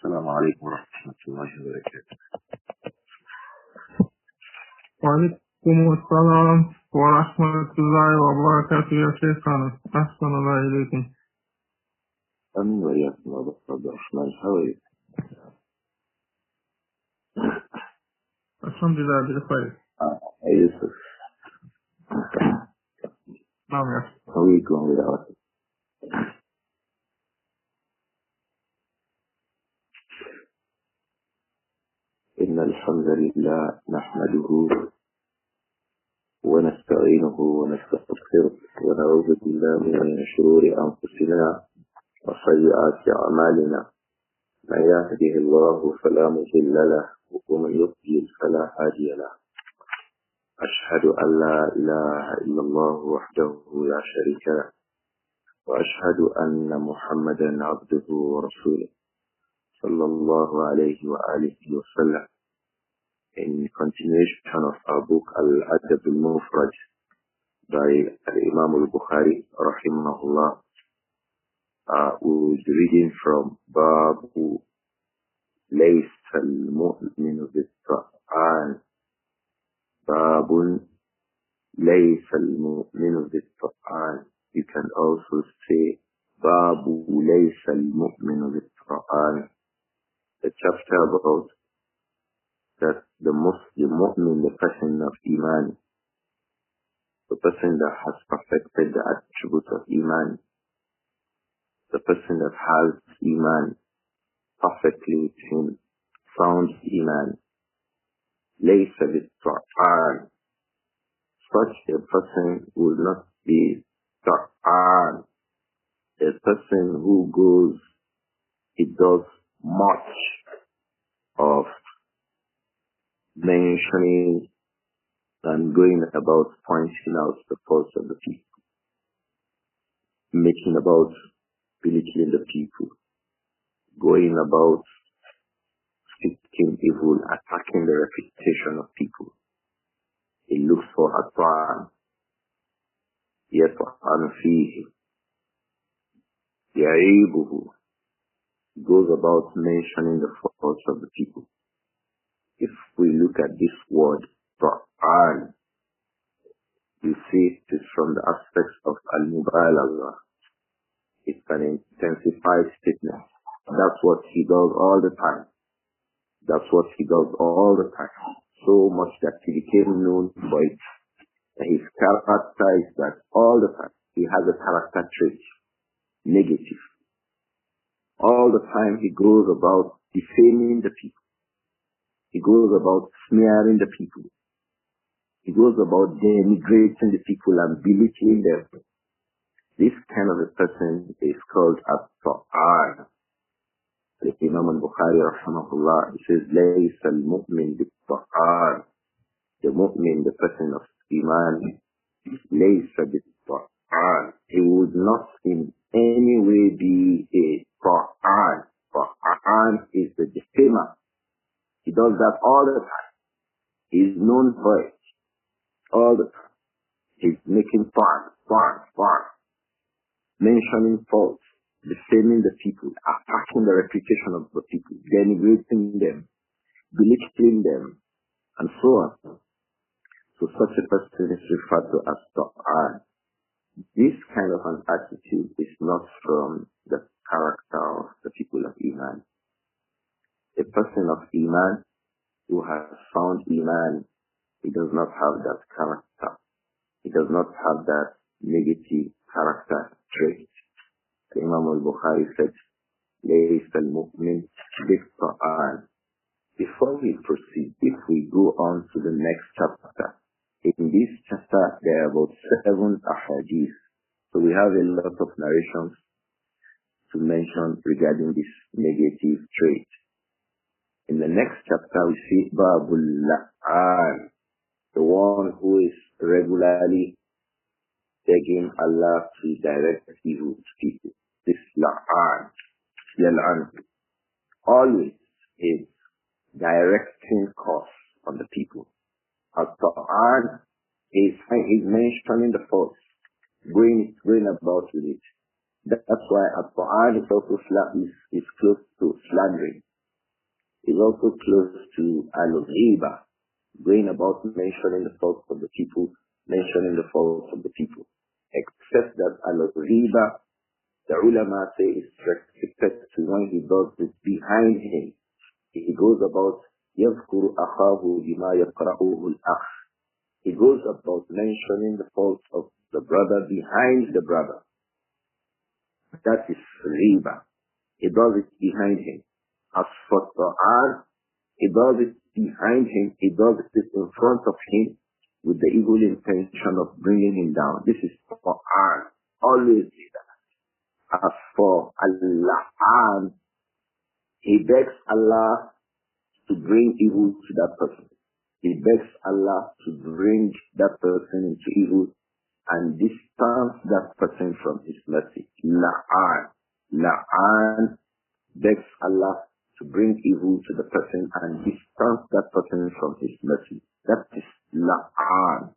السلام عليكم ورحمة الله وبركاته. وعليكم السلام ورحمة الله وبركاته يا شيخنا. أحسن الله إليكم. أمين وإياكم يا دكتور عبد الرحمن. How are you? الحمد لله بخير. يوسف. نعم يا أخي. How are you going with us? إن الحمد لله نحمده ونستعينه ونستغفره ونعوذ بالله من شرور أنفسنا وسيئات أعمالنا. من يهده الله فلا مضل له ومن يضلل فلا هادي له. أشهد أن لا إله إلا الله وحده لا شريك له وأشهد أن محمدا عبده ورسوله صلى الله عليه وآله وسلم. In continuation of our book Al-Adab Al-Mufrad by Al-Imām Al-Bukhāri rahimahullah, we will be reading from Babu Laysa al-Mu'minu bil-Qur'an. Babun Laysa al-Mu'minu bil-Qur'an. You can also say Babu Laysa al-Mu'minu bil-Qur'an. The chapter about that the mu'min, the person of Iman, the person that has perfected the attributes of Iman, the person that has Iman perfectly with him, sound Iman, laysa bil-Qur'an. Such a person will not be Qur'an, a person who goes, he does much of mentioning and going about pointing out the faults of the people, making about belittling the people, going about speaking evil, attacking the reputation of people. He looks for At-Tibyān, يَطْعَنُ فِيهِ يَعِيبُهُ. Goes about mentioning the faults of the people. If we look at this word, Qur'an, you see it is from the aspects of Al-Mubalagha. It's an intensified statement. That's what he does all the time. That's what he does all the time. So much that he became known for it. And his character is that all the time. He has a character trait, negative. All the time he goes about defaming the people. He goes about smearing the people. He goes about denigrating the people and belittling them. This kind of a person is called At-Tibyān. The Imam Al-Bukhāri rahimahullah, he says, Laysa al-mu'min bil-Tibyān. The mu'min, the person of Iman, Laysa bil-Tibyān. He would not in any way be a Qur'an. Qur'an is the defamer. He does that all the time. He is known for it all the time. He's making fun, mentioning faults, defaming the people, attacking the reputation of the people, denigrating them, belittling them, and so on. So such a person is referred to as Qur'an. This kind of an attitude is not from the character of the people of Iman. A person of Iman who has found Iman, he does not have that character. He does not have that negative character trait. Imam Al-Bukhāri said, Laysa al-mu'min bil-Qur'an. Before we proceed, if we go on to the next chapter, in this chapter there are about 7 ahadith. So we have a lot of narrations to mention regarding this negative trait. In the next chapter, we see Babul La'an, the one who is regularly begging Allah to direct evil to people. This La'an, Yal'an, always is directing curse on the people. Al-Qur'an is mentioning the faults, going about with it. That's why Al-Quran is also is close to slandering. also close to al-ghiba, going about mentioning the faults of the people, mentioning the faults of the people. Except that al-ghiba, the ulama say, is restricted to when he does it behind him. He goes about يذكر أخاه بما يقرأه الأخ. He goes about mentioning the faults of the brother behind the brother. That is riba. He does it behind him. As for Ta'an, he does it behind him. He does it in front of him with the evil intention of bringing him down. This is Ta'an. Always do that. As for Allah, he begs Allah to bring evil to that person. He begs Allah to bring that person into evil and distance that person from his mercy. La'an begs Allah to bring evil to the person and distance that person from his mercy. That is la'an.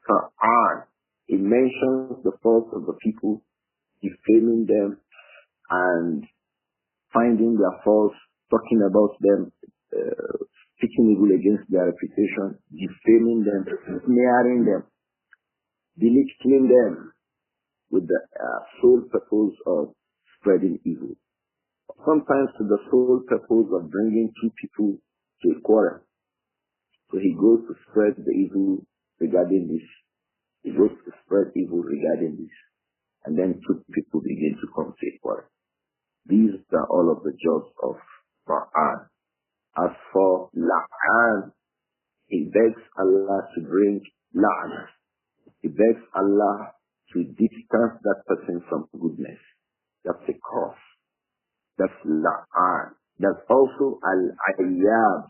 Ta'an. It mentions the faults of the people, defaming them and finding their faults, talking about them, speaking evil against their reputation, defaming them, smearing them, belittling them with the sole purpose of spreading evil. Sometimes to the sole purpose of bringing two people to a quarrel. So he goes to spread the evil regarding this. He goes to spread evil regarding this. And then two people begin to come to a quarrel. These are all of the jobs of Quran. As for La'an, he begs Allah to bring La'an. He begs Allah to distance that person from goodness. That's a curse. That's La'an. That's also Al-Ayyab.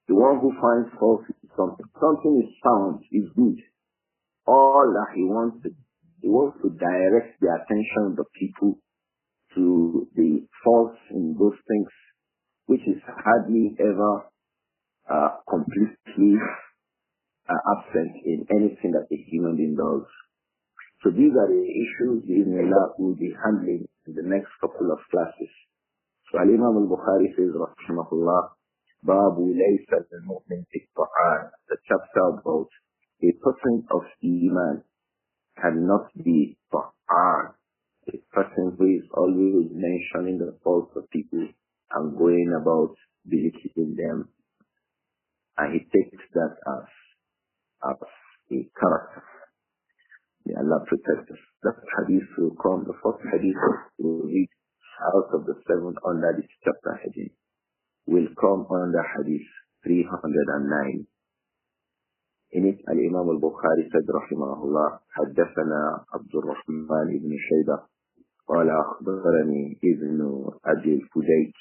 The one who finds fault in something. Something is sound, is good. All that he wants to direct the attention of the people to the faults in those things, which is hardly ever completely absent in anything that a human being does. So these are the issues Allah will be handling in the next couple of classes. So Al-Imām Al-Bukhāri says, Rahimahullah, Babu laysa al-mu'min fi at-ta'an. The chapter about a person of Iman cannot be ta'an. A person who is always mentioning the faults of people and going about belittling them. And he takes that as a character. May Allah protect us. That hadith will come, the first hadith will read out of the 7 under this chapter heading, will come under hadith 309. In it, Al-Imām Al-Bukhāri said, Rahimahullah, حدثنا Abdur-Raūf ibn Shaybah, قال أخبرني ابن أبي الفديك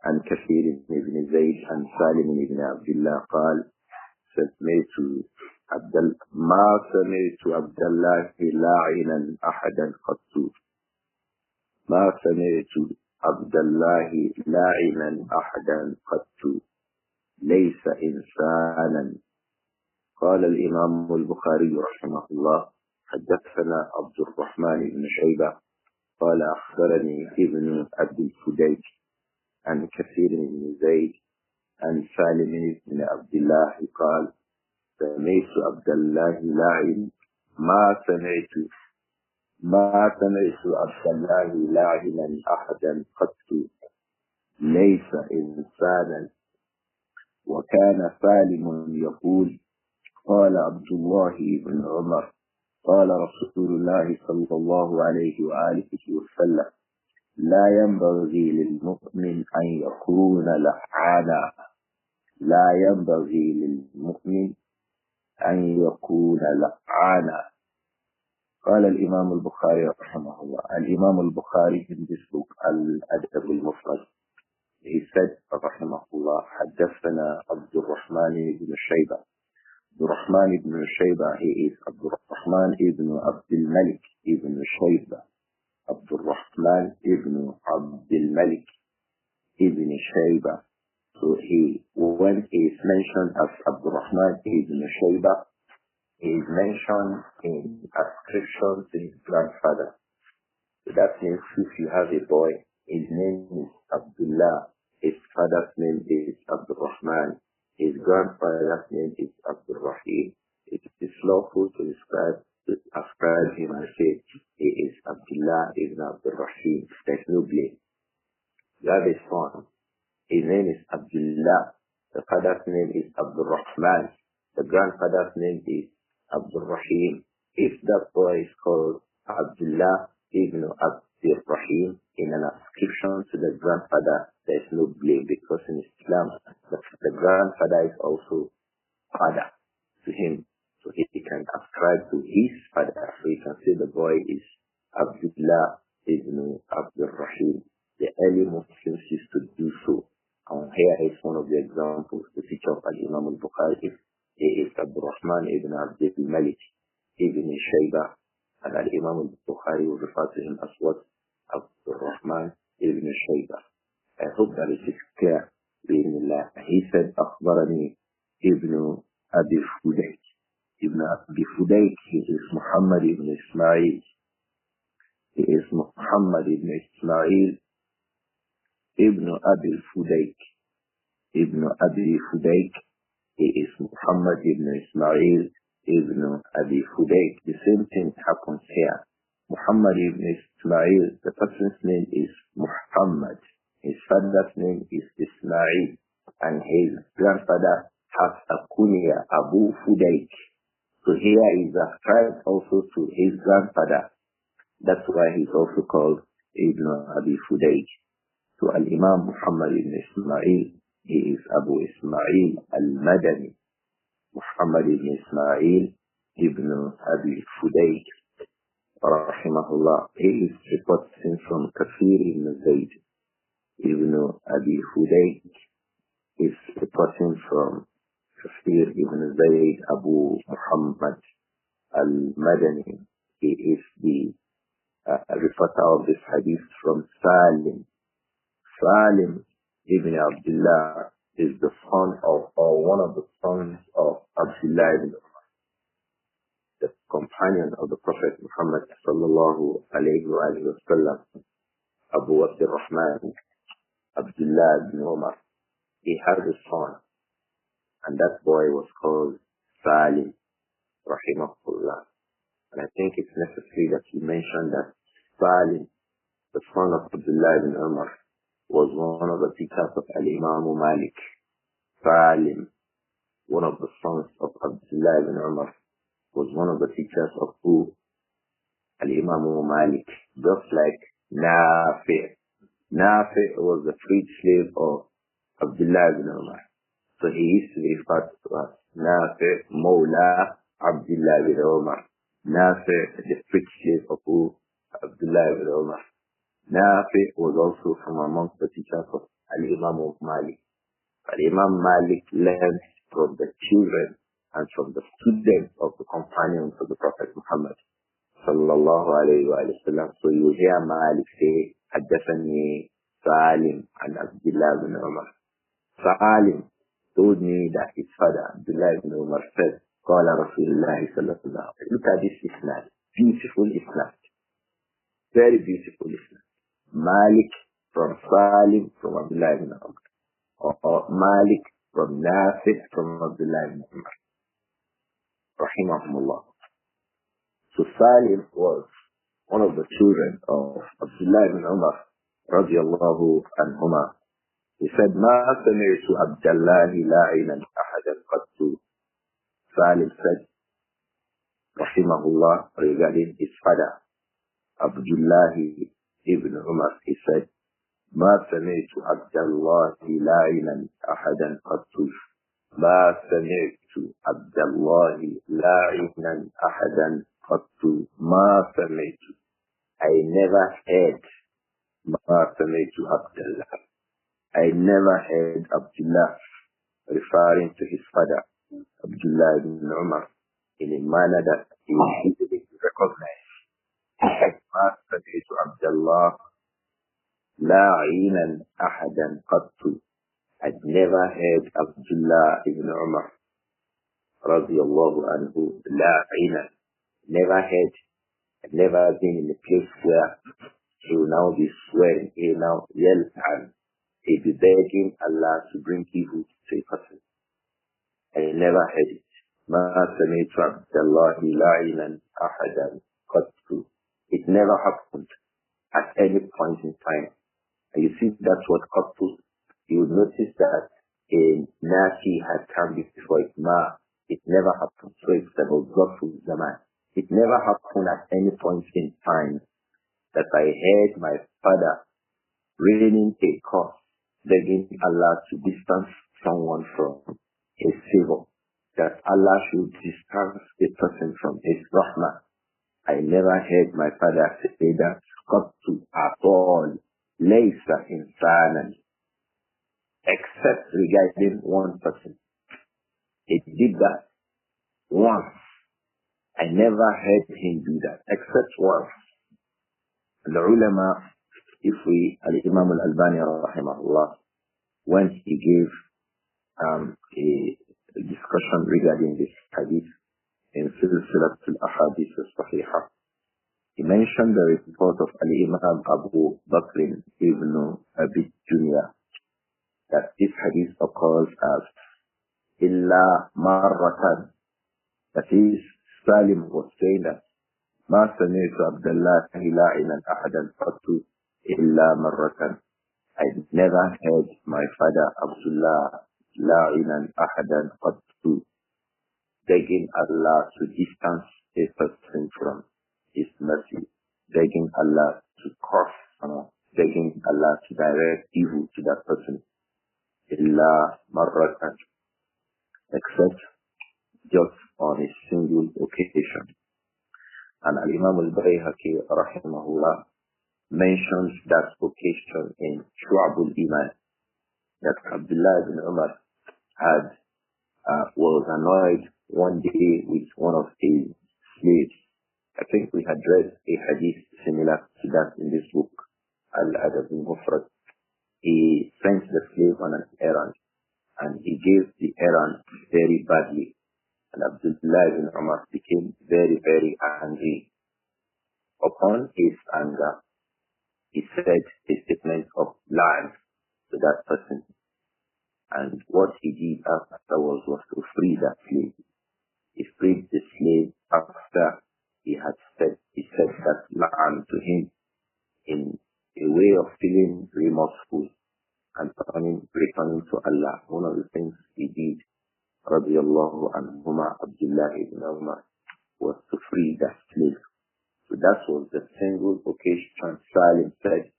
عن كثير بن زيد عن سالم بن عبد الله قال ما سمعت عبد الله لاعنا أحدا قط. ما سمعت عبد الله لاعنا أحدا قط ليس إنسانا. قال الإمام البخاري رحمه الله حدثنا عبد الرحمن بن شيبة قال أخبرني ابن أبي الفديك عن كثير بن زيد عن سالم بن عبد الله قال سمعت عبد الله لاعن ما سمعت عبد الله لاعنا أحدا قط ليس إنسانا. وكان سالم يقول قال عبد الله بن عمر قال رسول الله صلى الله عليه وآله وسلم لا ينبغي للمؤمن أن يكون لعانا. لا ينبغي للمؤمن أن يكون لعانا. قال الإمام البخاري رحمه الله. الإمام البخاري in this book Al-Adab Al-Mufrad, he said رحمه الله حدثنا Abdur-Rahman ibn Shaybah. Abdur-Rahman ibn Shaybah, he is Abdur-Rahman ibn Abdul-Malik ibn Shaybah. Abdur-Rahman ibn Abdul-Malik ibn Shaybah. So when he is mentioned as Abdur-Rahman ibn Shaybah, he is mentioned in ascription to his grandfather. So that means if you have a boy, his name is Abdullah, his father's name is Abdur-Rahman, his grandfather's name is Abdur-Rahim, it is lawful to ascribe him and say he is Abdullah ibn Abdur-Rahim. There's no blame. You have a son. His name is Abdullah. The father's name is Abdur-Rahman. The grandfather's name is Abdur-Rahim. If that boy is called Abdullah ibn Abdur-Rahim in an ascription to the grandfather, there is no blame, because in Islam the grandfather is also father to him. So he can ascribe to his father. So he can say the boy is Abdullah ibn Abdur-Rahim. The early Muslims used to do so. And here is one of the examples. The teacher of Al-Imām Al-Bukhāri, he is Abdur-Rahman ibn Abdul-Malik ibn Shaybah. And Al-Imām Al-Bukhāri will refer to him as what? Abdur-Rahman ibn Shaybah. I hope that it is clear. He said, أخبرني ibn Abi Fudayk. Ibn Abi Fudayk, he is Muhammad ibn Ismā'īl. He is Muhammad ibn Ismā'īl ibn Abi Fudayk. Ibn Abi Fudayk, he is Muhammad ibn Ismā'īl ibn Abi Fudayk. The same thing happens here. Muhammad ibn Ismā'īl, the person's name is Muhammad. His father's name is Ismā'īl. And his grandfather has a kunya, Abu Fudayk. So here is ascribed also to his grandfather. That's why he's also called Ibn Abi Fudayk. So Al-Imām Muhammad ibn Ismā'īl, he is Abu Ismā'īl al-Madani. Muhammad ibn Ismā'īl ibn Abi Fudayk, rahimahullah. He is reporting from Kathir ibn Zayd. Ibn Abi Fudayk is reporting from Kathir ibn Zayd Abu Muhammad al-Madani. He is the reporter of this hadith from Salim. Salim ibn Abdullah is the son of, or one of the sons of Abdullah ibn Umar, the companion of the Prophet Muhammad sallallahu alayhi wa sallam, Abu Abdur-Rahman, Abdullah ibn Umar. He had a son, and that boy was called Salim, rahimahullah. And I think it's necessary that you mention that Salim, the son of Abdullah ibn Umar, was one of the teachers of Al-Imām Malik. Salim, one of the sons of Abdullah ibn Umar, was one of the teachers of who? Al-Imām Malik. Just like Nāsir. Nāsir was the freed slave of Abdullah ibn Umar. So he used to be referred to as Nāsir Mawla Abdullah ibn Umar. Nāsir, the freed slave of who? Abdullah ibn Umar. Nāsir was also from amongst the teachers of Al-Imām Malik. Al-Imām Malik learned from the children and from the students of the companions of the Prophet Muhammad sallallahu alayhi wa sallam. So you hear Malik say, Haddathani Salim and Abdullah ibn Umar. Salim told me that his father, Abdullah ibn Umar, said, Qala Rasulullah sallallahu alayhi wa sallam. Look at this Islam. Beautiful Islam. Very beautiful Islam. Malik from Salim from Abdullah ibn Umar. Or Malik from Nāsir from Abdullah ibn Umar. Rahimahumullah. So Salim was one of the children of Abdullah ibn Umar radiyallahu anhuma. He said, مَا سَمِعْتُ عَبْدَ اللَّهِ لَاعِنًا أَحَدًا قَدْتُ. Salim said, rahimahullah, regarding his father, Abdullah ibn Umar, he said, ما سمعت عبد الله لاعنا أحدا قط. ما سمعت عبد الله لاعنا أحدا قط. ما سمعت. I never heard. ما سمعت عبد الله. I never heard Abdullah referring to his father, Abdullah ibn Umar, in a manner that he is easily recognized. ما سمعت عبد الله لاعنا أحدا قط. I'd never heard Abdullah ibn Umar radiyallahu anhu la'ina. Never heard. I'd never been in a place where he will now be swearing. He will now yell and he'd be begging Allah to bring evil to a person. I never heard it. ما سمعت عبد الله لعنا أحدا قط. It never happened at any point in time. And you see that's what qattu. You would notice that a Nāsir had come before it. It never happened. So it's about Zarfu Zaman. It never happened at any point in time that I heard my father raining a curse, begging Allah to distance someone from his favor, that Allah should distance a person from his rahmah. I never heard my father say that qattu at all, laysa insanan, except regarding one person. He did that once. I never heard him do that, except once. The ulama, if we, Al-Imām Al-Albani rahimahullah, when he gave a discussion regarding this hadith in Silsilat al-Ahadith al-Sahihah, he mentioned the report of Al-Imām Abu Bakr ibn Abi Dunya, that this hadith occurs as illa marratan. That is, Salim was saying that ما سمعت عبد الله لاعنا أحدا قط إلا مرة. I never heard my father Abdullah لاعنا أحدا قط begging Allah to distance a person from his mercy, begging Allah to curse, begging Allah to direct evil to that person. إلا مرة, except just on a single occasion. And Al-Imām Al-Bayhaqi rahimahullah mentions that occasion in Shu'abul Iman, that Abdullah ibn Umar was annoyed one day with one of his slaves. I think we had read a hadith similar to that in this book, Al-Adab Al-Mufrad. He sent the slave on an errand, and he gave the errand very badly. And Abdullah ibn Umar became very, very angry. Upon his anger, he said a statement of lies to that person. And what he did afterwards was to free that slave. He freed the slave after he said that la'an to him in a way of feeling remorseful and returning to Allah. One of the things he did, radiyallahu anhuma, Abdullah ibn Umar, was to free that slave. So that was the single occasion Salim said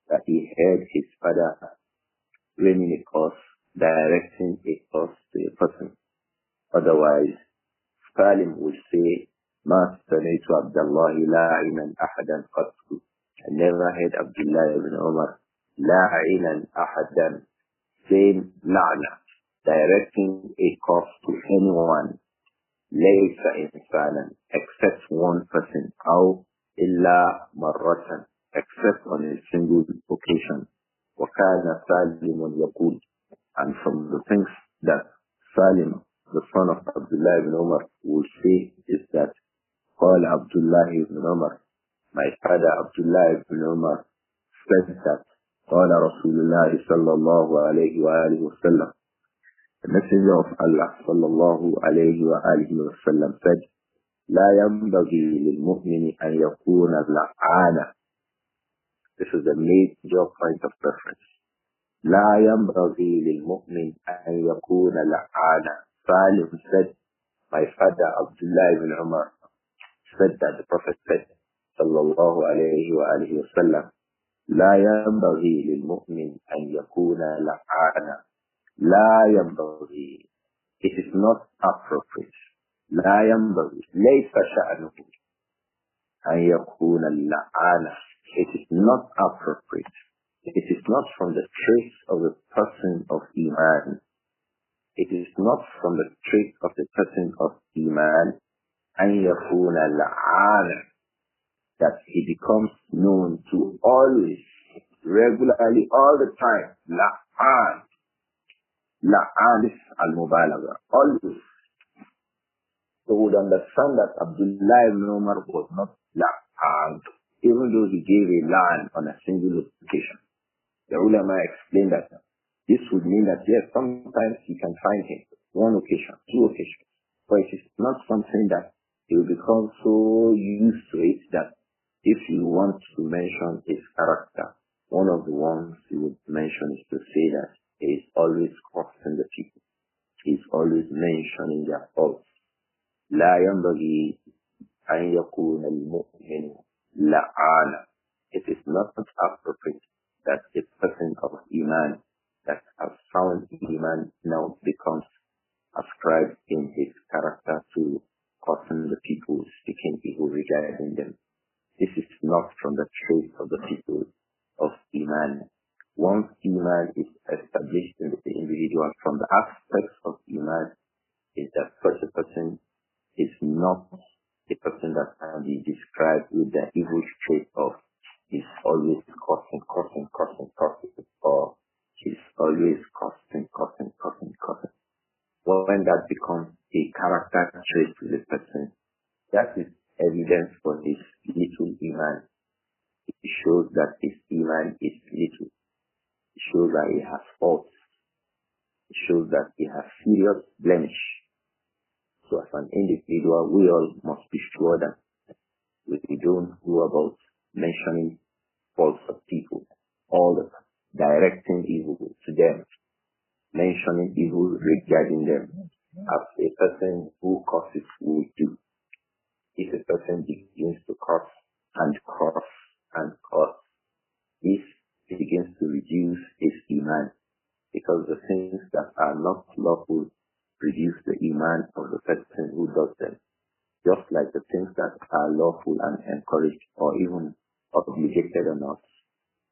that he heard his father raining a curse, directing a curse to a person. Otherwise, Salim would say, ما سمعت عبد الله لاعنا أحدا قط. I never heard Abdullah ibn Umar لاعنا أحدا saying la'na, directing a curse to anyone, ليس إنسانا, except one person, أو إلا مرة, except on a single occasion. وكان سالم يقول, and from the things that Salim, the son of Abdullah ibn Umar, would say is that قال عبد الله ibn Umar, my father Abdullah ibn Umar said that قال رسول الله صلى الله عليه وآله وسلم, the messenger of Allah صلى الله عليه وآله وسلم said, لا ينبغي للمؤمن أن يكون لعانا. This is the major point of reference. لا ينبغي للمؤمن أن يكون لعانا. Salim said, my father Abdullah ibn Umar said that the Prophet said, صلى الله عليه وآله وسلم, لا ينبغي للمؤمن أن يكون لعانا. لا ينبغي, it is not appropriate. لا ينبغي, ليس شأنه أن يكون لعانا. It is not appropriate. It is not from the traits of the person of Iman. It is not from the trait of the person of Iman أن يكون لعانا, that he becomes known to always, regularly, all the time. La'an. La'an is al-mubalagha. Always. So we would understand that Abdullah ibn Umar was not la'an, even though he gave a la'an on a single occasion. The ulama explained that this would mean that yes, sometimes you can find him one occasion, two occasions, but it is not something that he will become so used to it that if you want to mention his character, one of the ones you would mention is to say that he is always crossing the people. He is always mentioning their faults. لا ينبغي أن يكون المؤمن لعانا. It is not appropriate that a person of Iman that has found Iman now becomes ascribed in his character to causing the people, speaking evil regarding them. This is not from the traits of the people of Iman. Once Iman is established in the individual, from the aspects of Iman is that such a person is not a person that can be described with the evil trait of he's always cursing, or he's always cursing. Well, when that becomes a character trait to the person, that is evidence for his little Iman. It shows that his Iman is little. It shows that he has faults. It shows that he has serious blemish. So as an individual, we all must be sure that we don't go about mentioning faults of people all the time, directing evil to them, mentioning evil regarding them, as a person who curses will do. If a person begins to curse, this begins to reduce his Iman, because the things that are not lawful reduce the Iman of the person who does them. Just like the things that are lawful and encouraged or even obligated on us,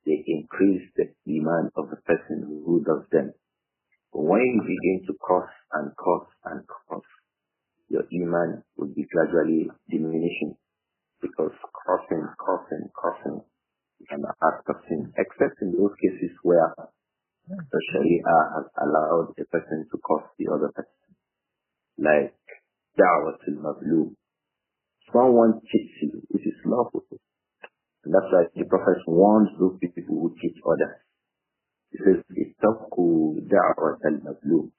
they increase the Iman of the person who does them. But when you begin to curse, your Iman will be gradually diminishing, because cursing is an act of sin, except in those cases where the Sharia has allowed a person to curse the other person, like Da'wat al-Mazlum. Someone cheats you, which is lawful. And that's why the Prophet warns those people who cheat others. He says, Ittaqu Da'wat al-Mazlum.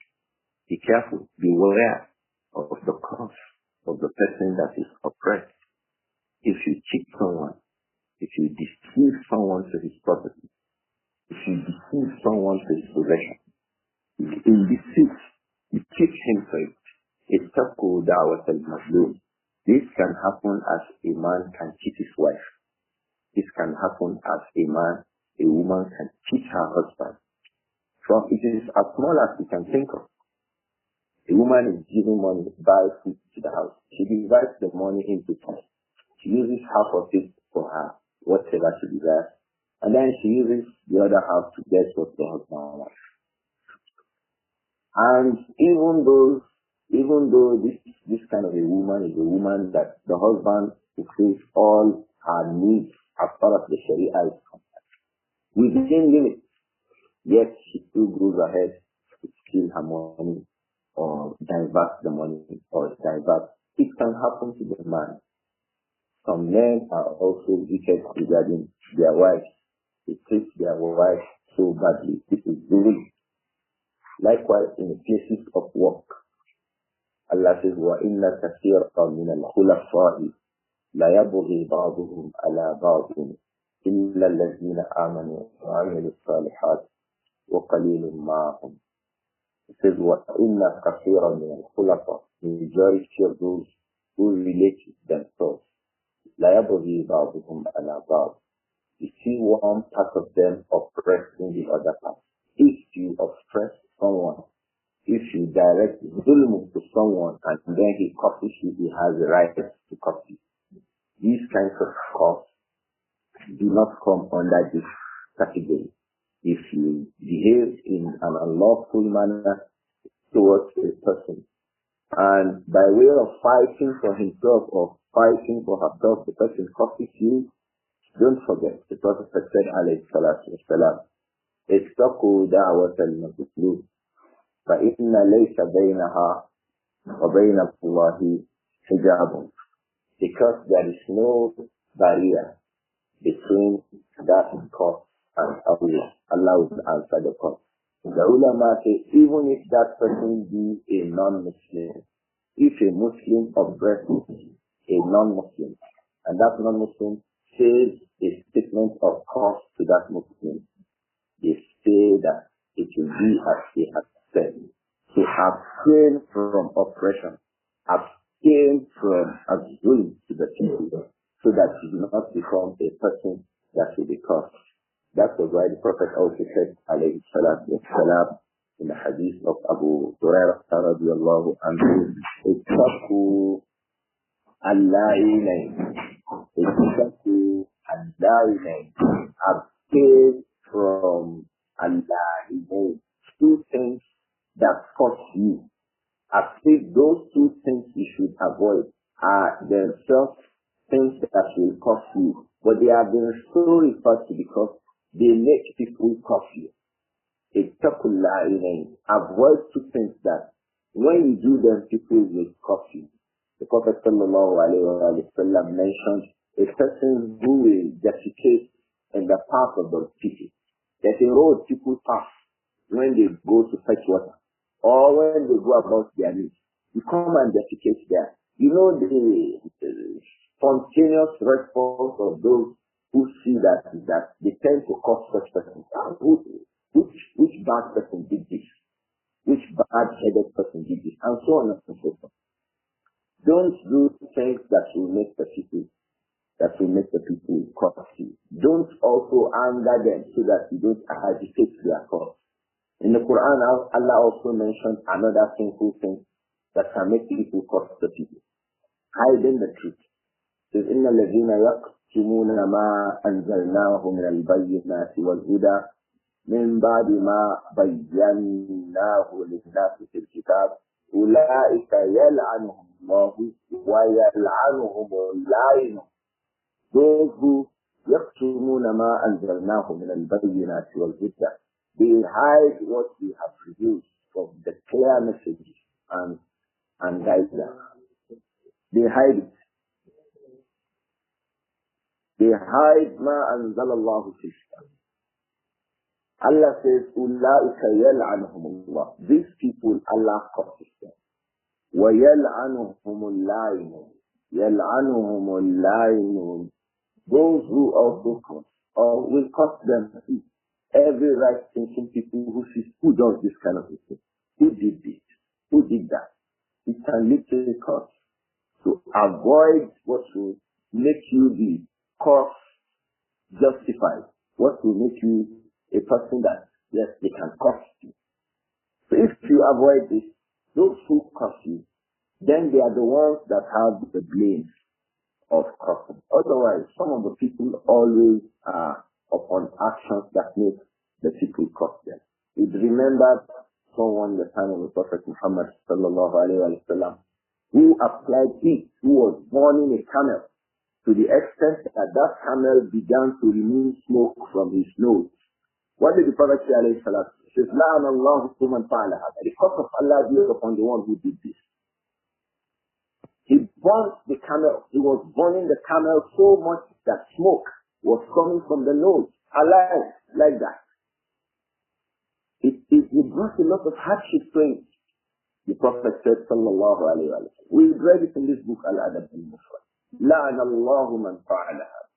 Be careful, beware of the curse of the person that is oppressed. If you cheat someone, if you deceive someone to his property, if you deceive someone to his possession, in deceit, you cheat him for it. Ittaqu Da'wat al-Mazlum. This can happen as a man can cheat his wife. This can happen as a woman can cheat her husband. From it is as small as you can think of. A woman is giving money to buy food to the house. She divides the money into two. She uses half of it for her, whatever she desires, and then she uses the other half to get what the husband wants. And even though this kind of a woman is a woman that the husband fulfills all her needs as far as the Sharia is concerned, within limits, yet she still goes ahead to steal her money or divert the money or divert. It can happen to the man. Some men are also wicked regarding their wives. They treat their wives so badly. This is bullying. Likewise, in the places of work, Allah says, وَإِنَّ كَثِيرًا مِنَ الْخُلَفَاءِ لَيَبْغِي بَعْضُهُمْ عَلَى بَعْضٍ إِلَّا الَّذِينَ آمَنُوا وَعَمِلُوا الصَّالِحَاتِ وَقَلِيلٌ مَّعَهُمْ. It says, وَإِنَّ كَثِيرًا مِنَ الْخُلَفَاءِ. The majority of those who relate to themselves, لَيَبْغِي بَعْضُهُمْ عَلَى بَعْضٍ. You see one part of them oppressing the other part. If you oppress someone, if you direct zulm to someone and then he copies you, he has the right to copy. These kinds of costs do not come under this category. If you behave in an unlawful manner towards a person, and by way of fighting for himself or fighting for herself, the person copies you, don't forget, the Prophet said, alayhi salatu wasalam, ittaqu da'wat al-mazlum, فَإِنَّ لَيْسَ بَيْنَهَا وَبَيْنَ اللَّهِ حِجَابٌ. Because there is no barrier between that curse and Allah will answer the call. The ulama say, even if that person be a non-Muslim, if a Muslim oppresses a non-Muslim, and that non-Muslim says a statement of curse to that Muslim, they say that it will be as they have said. To abstain from oppression, abstain from abusing to the people, so that you do not become a person that will be cursed. That was why the Prophet also said, alayhi salatu wassalam, in the hadith of Abdur-Raūf radiyallahu anhu, ittaqu al-la'inayn, ittaqu al-la'inayn, abstain from al-la'inayn, two things that cost you. As if those two things you should avoid are themselves things that will cost you, but they have been so referred to because they make people cost you. Avoid two things that when you do them, people will cost you. The Prophet ﷺ mentioned a person who will defecate in the path of those people. There's a road people pass when they go to fetch water, or when they go about their needs. You come and defecate there. You know the spontaneous response of those who see that they tend to cause such persons. Which bad person did this? Which bad-headed person did this? And so on and so forth. Don't do things that will make the people cross you. Don't also anger them so that you don't agitate their cause. In the Quran, Allah also mentioned another sinful thing that can make people cross the people. Hiding the truth. It says, إِنَّ الَّذِينَ يَكْتُمُونَ مَا أَنزَلْنَاهُ مِنَ الْبَيِّنَاتِ وَالْهُدَى مِنْ بَعْدِ مَا بَيَّنَّاهُ لِلنَّاسِ فِي الْكِتَابِ أُولَٰئِكَ يَلْعَنُهُمُ اللَّهُ وَيَلْعَنُهُمُ اللَّاعِنُونَ. Those who يَكْتُمُونَ مَا أَنزَلْنَاهُ مِنَ الْبَيِّنَاتِ وَالْهُدَى, they hide what we have produced from the clear messages and guidelines. They hide it. They hide ma anzalallahu fi kitab. Allah says, أُولَٰئِكَ يَلْعَنُهُمُ اللَّهُ. These people, Allah curses them. وَيَلْعَنُهُمُ اللَّاعِنُونَ. يَلْعَنُهُمُ اللَّاعِنُونَ. Those who also curse, or will curse them. Every right thinking people who sees who does this kind of thing, who did this, who did that, it can lead to a curse. So avoid what will make you the curse justified, what will make you a person that, yes, they can curse you. So if you avoid this, those who curse you, then they are the ones that have the blame of cursing. Otherwise, some of the people always are upon actions that make the people curse them. It remembered someone the time of the Prophet Muhammad sallallahu alayhi wa sallam, who applied heat, who was burning a camel to the extent that that camel began to remove smoke from his nose. What did the Prophet say alayhi salam? He says, لَعَنَ اللَّهُ مَنْ فَعَلَ هَذَا. The curse of Allah be upon the one who did this. He burned the camel. He was burning the camel so much that smoke was coming from the nose, alive, like that. It brought a lot of hardship to him. The Prophet said, sallallahu alayhi wa sallam, we read it in this book, Al-Adab Al-Mufrad. لَعَنَ اللَّهُ مَنْ فَعَلَ هَذَا.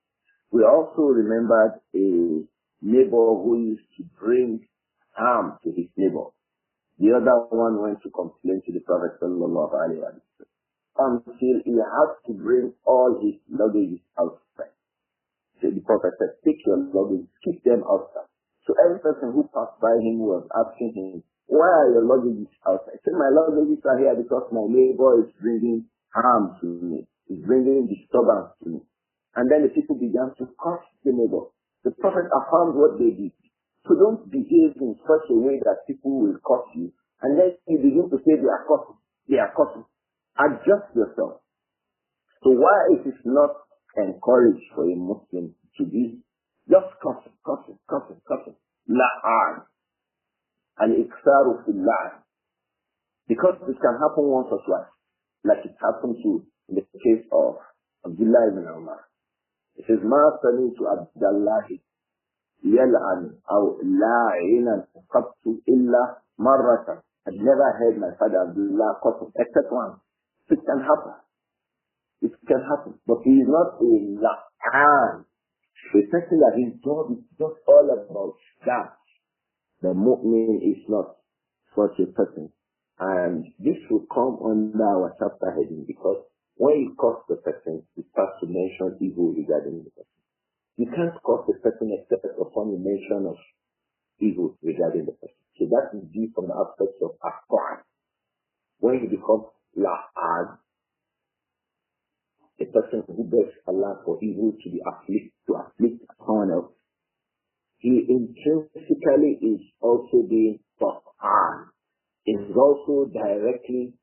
We also remembered a neighbor who used to bring harm to his neighbor. The other one went to complain to the Prophet sallallahu alayhi wa sallam, until he had to bring all his luggage outside. So the Prophet said, take your luggage, keep them outside. So every person who passed by him was asking him, why are your luggage outside? He said, my luggage are here because my neighbor is bringing harm to me. He's bringing disturbance to me. And then the people began to curse the neighbor. The Prophet affirmed what they did. So don't behave in such a way that people will curse you. And then you begin to say they are cursing. They are cursing. Adjust yourself. So why it is not encouraged for a Muslim to be just cursing. La'an. And iksaru fil la'an. Because this can happen once or twice. Like it happened to in the case of Abdullah ibn Umar. It says, Ma sami'tu Abdullah يلعن أو لاعنا قط إلا مرة. I've never heard my father Abdullah qat except once. It can happen. It can happen. But he is not a la'an. The person that his job is just all about that. The mu'min is not such a person. And this will come under our chapter heading, because when you curse the person, you start to mention evil regarding the person. You can't curse the person except upon the mention of evil regarding the person. So that is due from the aspect of Al-Quran. When you become la'an, a person who begs Allah for evil to afflict someone else, he intrinsically is also being ta'an. Is also directly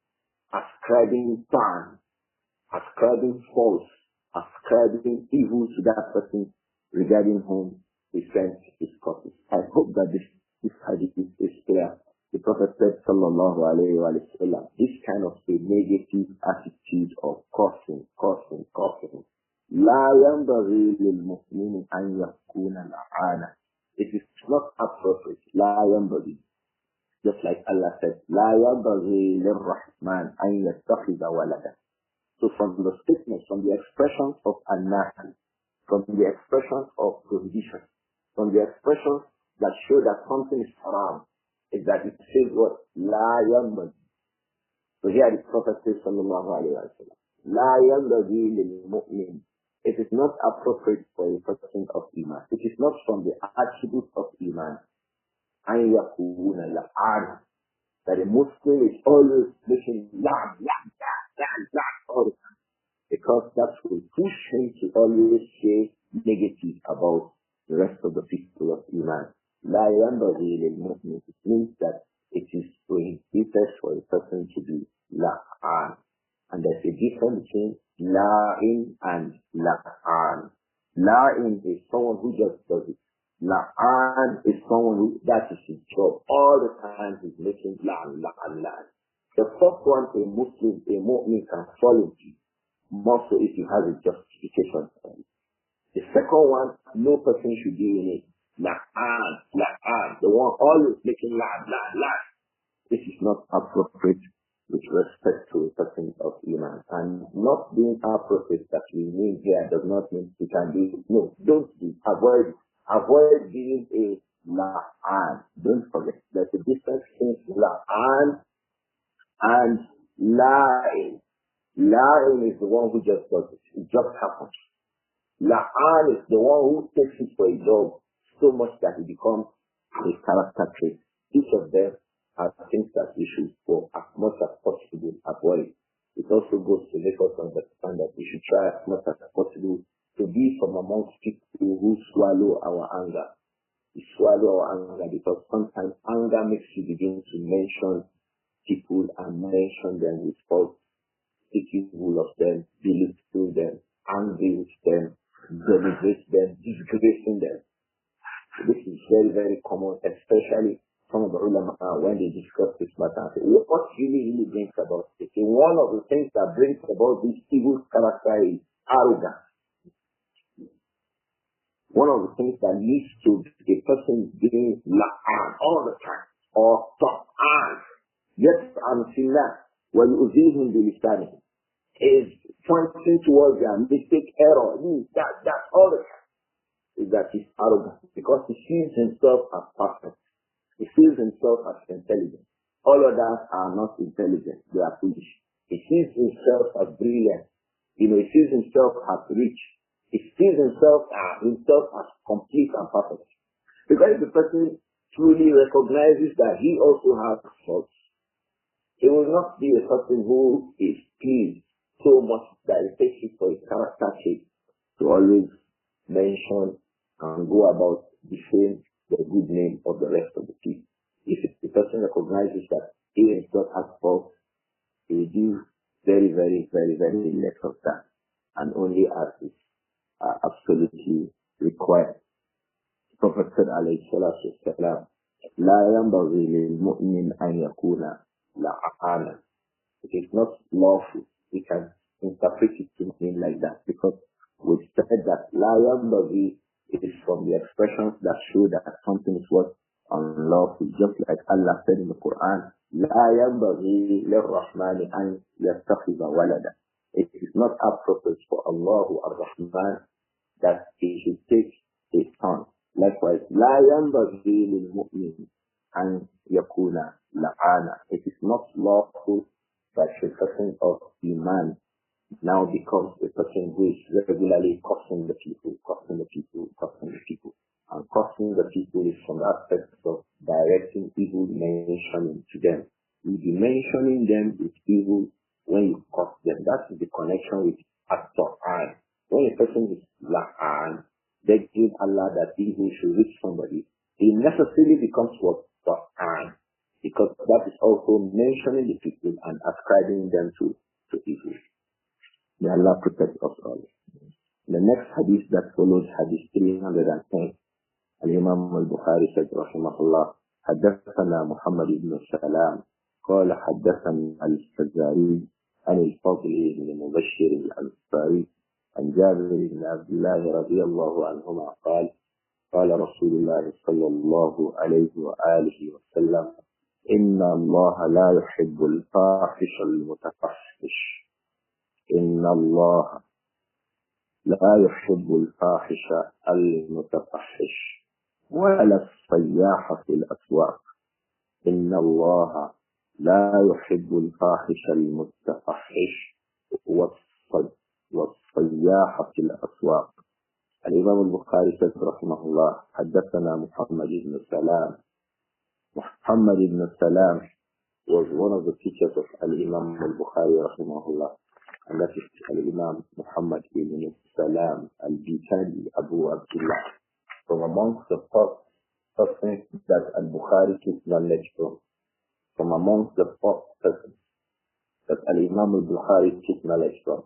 ascribing ta'an, ascribing false, ascribing evil to that person regarding whom he sent his curses. I hope that this hadith is clear. The Prophet said, sallallahu alayhi wa sallam, this kind of a negative attitude of cursing. لا ينبغي للمسلم أن يكون لعانا. It is not appropriate. لا ينبغي. Just like Allah said, لا ينبغي للرحمن أن يتخذ ولدا. So from the statements, from the expressions of an-nahy, from the expressions of prohibition, from the expressions that show that something is haram, is that it says what? لا ينبغي. So here the Prophet says, sallallahu alayhi wa sallam, لا ينبغي للمؤمن. It is not appropriate for a person of Iman. It is not from the attributes of Iman. أن يكون لعانا. That a Muslim is always making la'an all the time. Because that will push him to always say negative about the rest of the people of Iman. لا ينبغي للمؤمن. It means that it is prohibited for a person to be la'an. And there's a difference between la'in and la'an. La'in is someone who just does it. La'an is someone who, that is his job. All the time he's making la'an. The first one, a Muslim, a mu'min can fall into, more so if he has a justification. The second one, no person should be in it. La'an. The one always making la'an. This is not appropriate with respect to a person of Iman. And not being appropriate that we mean here does not mean we can do it. No, don't do it. Avoid being a la'an. Don't forget, there's a difference between la'an and la'in. La'in is the one who just does it. It just happens. La'an is the one who takes it for a job so much that it becomes a character trait. Each of them are things that we should, for as much as possible, avoid. It also goes to make us understand that we should try as much as possible to be from amongst people who swallow our anger. We swallow our anger because sometimes anger makes you begin to mention people and mention them with faults, speak evil of them, belittle them, angry with them, denigrate them, disgracing them. So this is very, very common, especially some of the ulama, when they discuss this matter, say, what really brings about it? One of the things that brings about this evil character is arrogance. One of the things that leads to a person being la'an all the time, or ta'an, yet unsillah, وَيُؤْذِيهِمْ بِلِسَانِهِ, is pointing towards their mistake, error, that all the time, is that he's arrogant, because he sees himself as perfect. He sees himself as intelligent. All others are not intelligent. They are foolish. He sees himself as brilliant. He sees himself as rich. He sees himself as complete and perfect. Because the person truly recognizes that he also has faults, he will not be a person who is pleased so much that it takes it for a character trait to always mention and go about defame the good name of the rest of the people. If the person recognizes that he himself has faults, he will do very, very, very, very less of that, and only as is absolutely required. The Prophet said, alayhi salatu wasalam, لا ينبغي للمؤمن أن يكون لعانا. It is not lawful. We can interpret it to mean like that, because we said that لا ينبغي It is from the expressions that show that something is what unlawful, just like Allah said in the Quran, لا ينبغي للرحمن أن يتخذ ولدا. It is not appropriate for Allah ar-Rahman that he should take a son. Likewise, لا ينبغي للمؤمن أن يكون لعانا. It is not lawful that a person of Iman now becomes a person who is regularly cursing the people. And cursing the people is from the aspect of directing evil mentioning to them. You'll be mentioning them with evil when you curse them. That is the connection with At-Tibyān. When a person is la'an, begging Allah that evil should reach somebody, it necessarily becomes what? Tibyān. Because that is also mentioning the people and ascribing them to evil. May Allah protect us all. The next hadith that follows, hadith 310, Al-Imām Al-Bukhāri said, rahimahullah, حدثنا محمد بن سلام قال حدثنا الفزاري عن الفضل بن مبشر الأنصاري عن جابر بن عبد الله رضي الله عنهما قال قال رسول الله صلى الله عليه وآله وسلم إن الله لا يحب الفاحش المتفحش إن الله لا يحب الفاحش المتفحش ولا الصياح في الأسواق إن الله لا يحب الفاحش المتفحش والصياح في الأسواق. الإمام البخاري رحمه الله حدثنا محمد بن سلام. Muhammad ibn Salam was one of the teachers of Al-Imām Al-Bukhāri rahimahullah, and that is Al-Imām Muhammad ibn Salam Al-Bikandi Abu Abdullah. From amongst the first persons that Al-Bukhāri took knowledge from amongst the first persons that Al-Imām Al-Bukhāri took knowledge from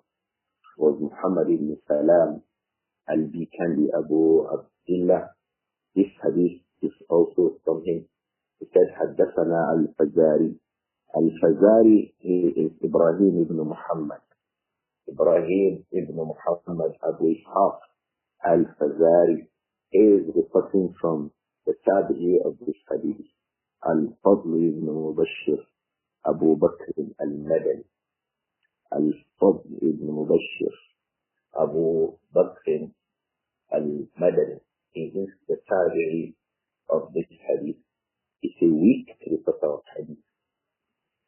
was Muhammad ibn Salam Al-Bikandi Abu Abdullah. This hadith is also from him. He said, حدثنا الفزاري. Al-Fazari is Ibrāhīm ibn Muhammad. Ibrāhīm ibn Muhammad Abu Ishaq Al-Fazari is the person from the Tabi'i of this hadith. Al-Fadl ibn Mubashir Abu Bakr al-Madani. Al-Fadl ibn Mubashir Abu Bakr al-Madani. He is the Tabi'i of this hadith. It's a weak reporter of hadith.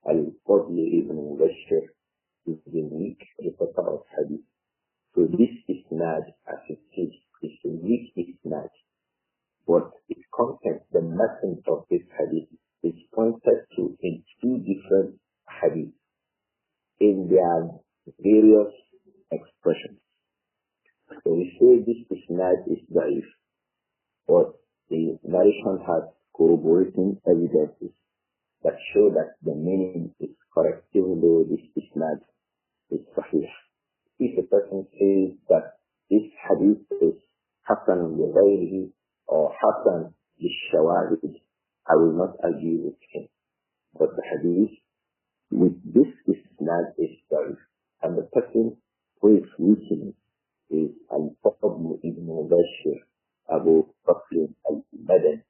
Al-Fadl ibn Mubashir is a weak reporter of hadith. So this isnad, as it says, is a weak isnad. But its content, the message of this hadith, is pointed to in two different hadiths in their various expressions. So we say this isnad is da'if, but the narration has corroborating evidences that show that the meaning is correct, even though this isnad is sahih. If a person says that this hadith is hasan li-ghayrihi or hasan li-shawahid, I will not argue with him. But the hadith with this isnad is da'if, and the person who is reaching is Al-Fadl ibn Mubashir Abu Bakr al-Madani.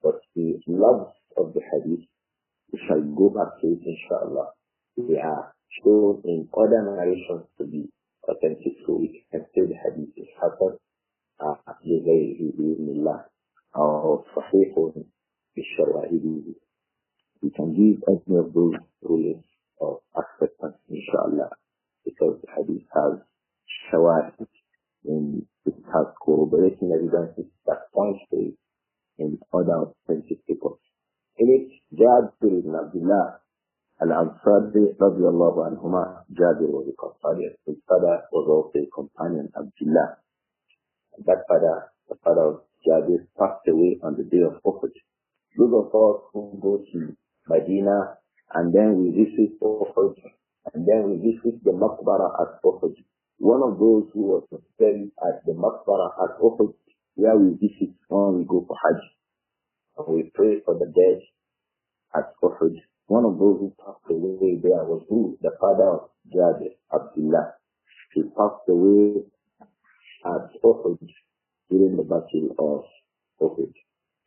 But the loves of the hadith, we shall go back to it inshallah. They are shown in other narrations to be authentic, so we can say the hadith is hasan li-ghayrihi bi-idhnillah or sahihun bi-shawāhidihi. We can give any of those rulings of acceptance inshallah, because the hadith has shawahid, and it has corroborating evidences that point to it in other authentic reports. In it, Jabir ibn Abdullah al-Ansari radiyallahu anhuma, Jabir was a companion. His father was also a companion, Abdullah. And that father, the father of Jabir, passed away on the day of Uhud. Those of us who go to Medina and then we visit Uhud, and then we visit the Maqbara at Uhud. One of those who was buried at the Maqbara at Uhud, where we visit when we go for Hajj, and we pray for the dead at Uhud. One of those who passed away there was who? The father of Jabir, Abdullah. He passed away at Uhud during the battle of Uhud.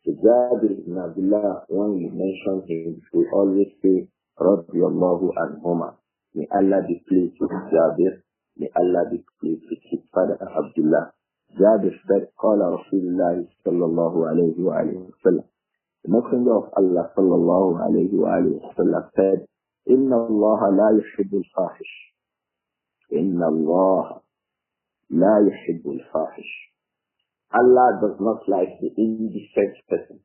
So Jabir ibn Abdullah, when we mention him, we always say, Radiyallahu anhuma. May Allah be pleased with Jabir. May Allah be pleased with his father Abdullah. Jabir said, Qala Rasulullah sallallahu alayhi wa sallam. The Messenger of Allah sallallahu alayhi wa sallam said, Inna Allah la yuhibbu al-fahish. Inna Allah la yuhibbu al-fahish. Allah does not like the indecent person.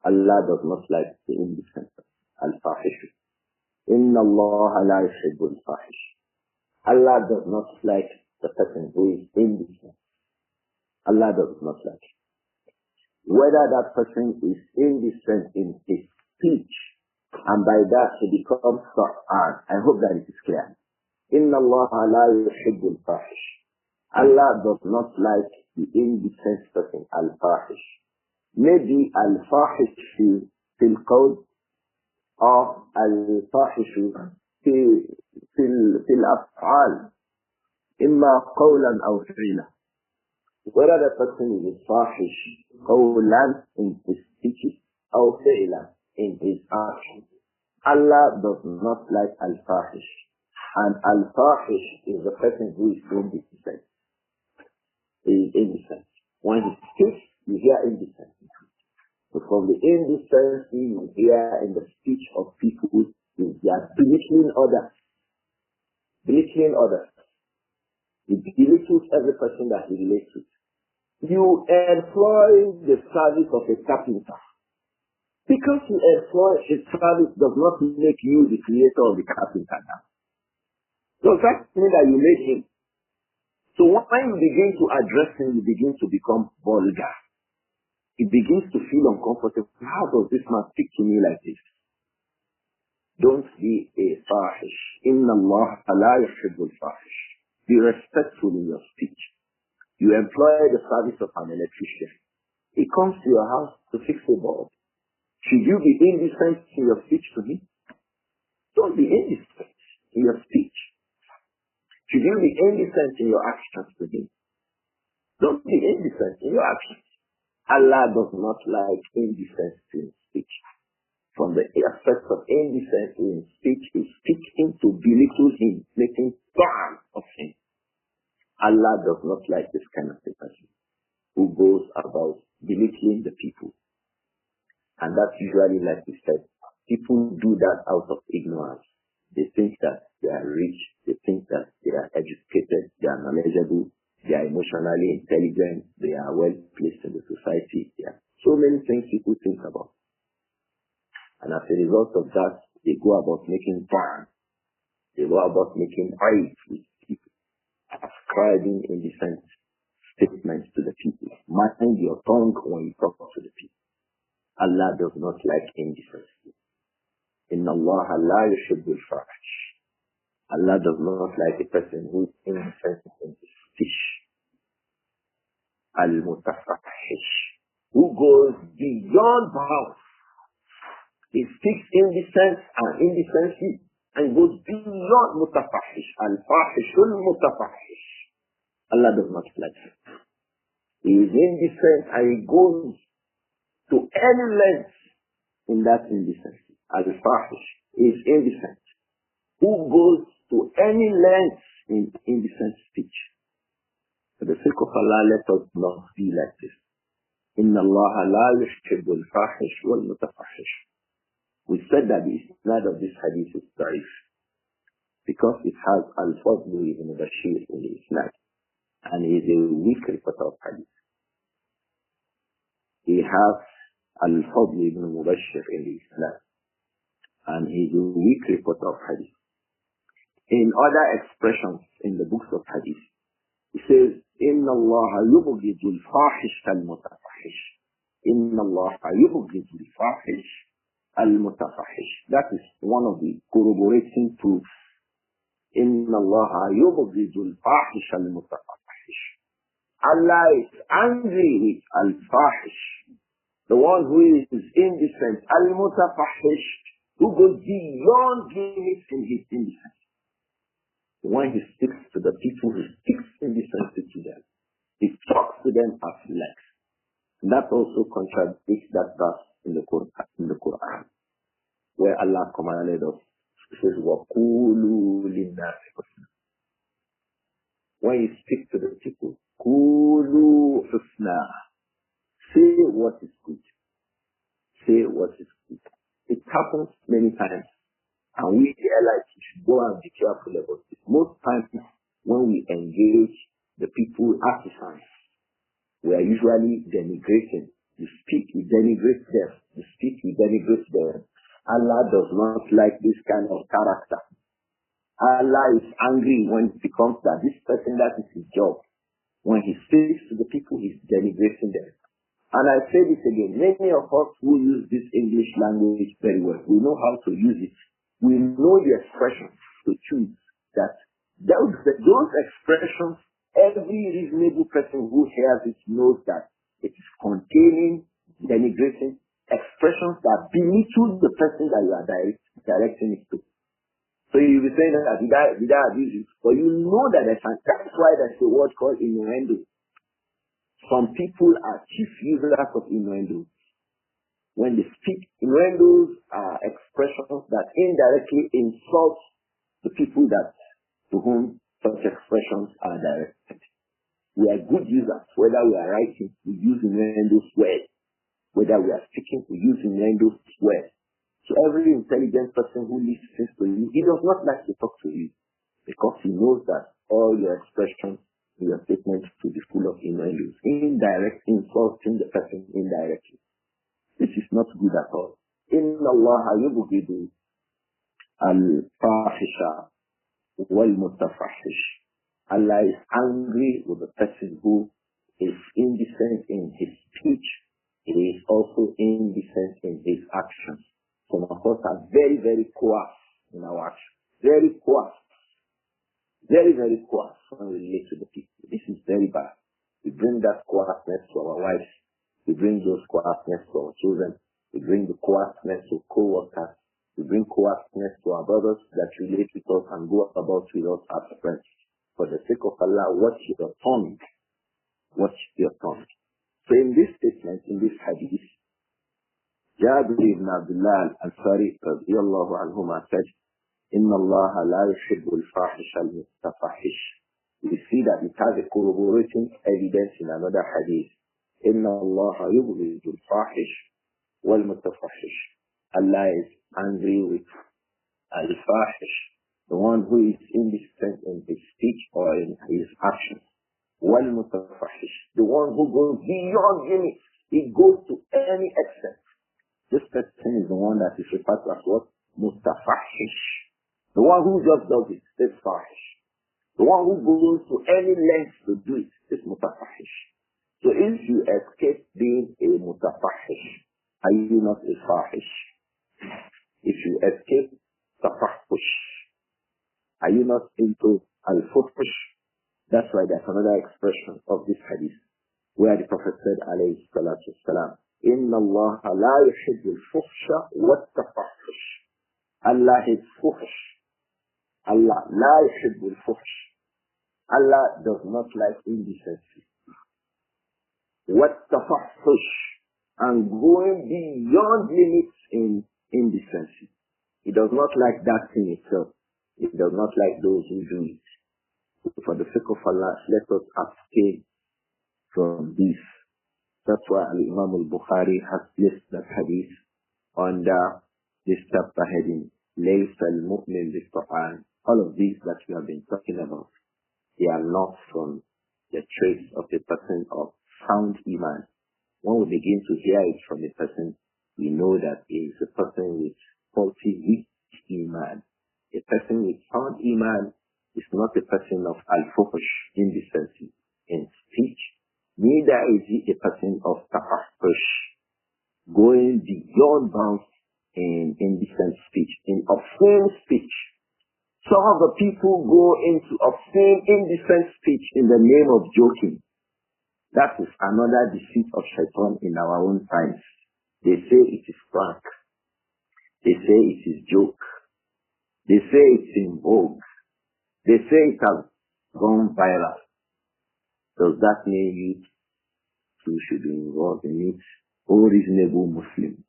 Allah does not like the indecent person. Al-fahish. Inna Allah la yuhibbu al-fahish. Allah does not like the person who is indecent. Allah does not like it. Whether that person is indecent in his speech, and by that he becomes Qur'an. I hope that it is clear. Inna Allah la yuhibbu al-fahish. Allah does not like the indecent person, al-fahish. Maybe al-fahish fil qawl or al-fahish fil af'al, imma qawlan aw fi'lan. Whether the person is fahish, qawlan in his speeches, or fi'lan in his actions. Allah does not like al-fahish. And al-fahish is the person who is indecent. He is indecent. When he speaks, you hear indecency. So from the indecency you hear in the speech of people is their belittling others. Belittling others. He belittles every person that he relates with. You employ the service of a carpenter. Because you employ his service does not make you the creator of the carpenter now. Does that mean that you make him? So when you begin to address him, you begin to become vulgar. He begins to feel uncomfortable. How does this man speak to me like this? Don't be a fahish. Inna Allah la yuhibbu al-fahish. Be respectful in your speech. You employ the service of an electrician. He comes to your house to fix a bulb. Should you be indecent in your speech to him? Don't be indecent in your speech. Should you be indecent in your actions to him? Don't be indecent in your actions. Allah does not like indecency in speech. From the aspect of indecency in speech is speaking to belittle him, making fun of him. Allah does not like this kind of a person who goes about belittling the people. And that's usually, like we said, people do that out of ignorance. They think that they are rich, they think that they are educated, they are knowledgeable, they are emotionally intelligent, they are well placed in the society. There are so many things people think about. And as a result of that, they go about making fun. They go about making fight with people, ascribing indecent statements to the people. Mind your tongue when you talk to the people. Allah does not like indecency. Inna Allah la yuhibbu al-fahish. Allah does not like a person who is indecent in his speech. Al-mutafahish, who goes beyond bounds. He speaks indecency and goes beyond mutafahish. Al-fahishul mutafahish. Allah does not like it. He is indecent and he goes to any length in that indecency. Al-fahish is indecent. Who goes to any length in indecent speech. For the sake of Allah, let us not be like this. Inna Allah la yuhibbu al-fahish wal-mutafahish. We said that the isnad of this hadith is da'if because it has Al-Fadl ibn Bashir in the isnad, and he is a weak reporter of hadith. He has Al-Fadl ibn Mubashir in the isnad, and he is a weak reporter of hadith. In other expressions in the books of hadith, he says, Inna Allah yubghidu al-fahish al-mutafahish. Inna Allah yubghidu al-fahish al-mutafahish. That is one of the corroborating proofs. Inna Allah yubghidu al-fahish al-mutafahish. Allah is angry with al-fahish, the one who is indecent, al-mutafahish, who goes beyond limits in his indecency. When he speaks to the people, he speaks indecency to them. He talks to them as he likes. And that also contradicts that verse in the Quran, where Allah commanded us. He says, وَقُولُوا لِلنَّاسِ حُسْنًا. When you speak to the people, قُولُوا حُسْنًا. Say what is good. Say what is good. It happens many times. And we realize we should go and be careful about it. Most times when we engage the people artisans, we are usually denigrating. You speak, you denigrate them. You speak, you denigrate them. Allah does not like this kind of character. Allah is angry when it becomes that this person, that is his job. When he speaks to the people, he's denigrating them. And I say this again, many of us who use this English language very well, we know how to use it. We know the expressions to choose that. Those expressions, every reasonable person who hears it knows that it is containing denigrating expressions that belittle the person that you are directing it to. So you'll be saying that, did I abuse you? But you know that that's why there's a word called innuendo. Some people are chief users of innuendo. When they speak, innuendos are expressions that indirectly insult the people to whom such expressions are directed. We are good users. Whether we are writing, we use innuendos well. Whether we are speaking, we use innuendos well. So every intelligent person who listens to you, he does not like to talk to you because he knows that all your expressions, your statements will be full of innuendos, indirect, insulting the person indirectly. This is not good at all. Inna Allah yubghidu al-fahisha wal-mutafahish. Allah is angry with the person who is indecent in his speech. He is also indecent in his actions. Some of us are very, very coarse in our actions. Very coarse. Very, very coarse when we relate to the people. This is very bad. We bring that coarseness to our wives. We bring those coarseness to our children. We bring the coarseness to co-workers. We bring coarseness to our brothers that relate with us and go about with us as friends. For the sake of Allah, watch your tongue. Watch your tongue. So in this statement, in this hadith, Jabir ibn Abdullah al-Ansari radiyallahu anhuma said, Inna Allah la yuhibbu al-fahish al-mutafahish. We see that it has a corroborating evidence in another hadith. Inna Allah yubghidu al-fahish wal-mutafahish. Allah is angry with al-fahish, the one who is indecent in his speech or in his actions. Wal-mutafahish, the one who goes beyond limits. He goes to any extent. This person is the one that is referred to as what? Mutafahish. The one who just does it is fahish. The one who goes to any length to do it is mutafahish. So if you escape being a mutafahish, are you not a fahish? If you escape tafahush, are you not into al-fuhsh? That's why there's another expression of this hadith where the Prophet said, alayhi salatu wassalam, Inna Allah la yuhibbu al-fuhsha wa-tafahush. Allah hates fuhsh. Allah la yuhibbu al-fuhsh. Allah does not like indecency. Wa-tafahush, and going beyond limits in indecency. He does not like that in itself. He does not like those who do it. For the sake of Allah, let us abstain from this. That's why Al-Imām Al-Bukhāri has placed that hadith under this chapter heading, Laysa al-Mu'min bil-Qur'an. All of these that we have been talking about, they are not from the traits of a person of sound iman. When we begin to hear it from a person, we know that he is a person with faulty, weak iman. A person with sound iman is not a person of al-fuhsh, indecency in speech. Neither is he a person of tafahush, going beyond bounds in indecent speech, in obscene speech. Some of the people go into obscene, indecent speech in the name of joking. That is another deceit of shaitan in our own times. They say it is prank. They say it is joke. They say it's in vogue. They say it has gone viral. Does that mean you too should be involved in it? O reasonable Muslim.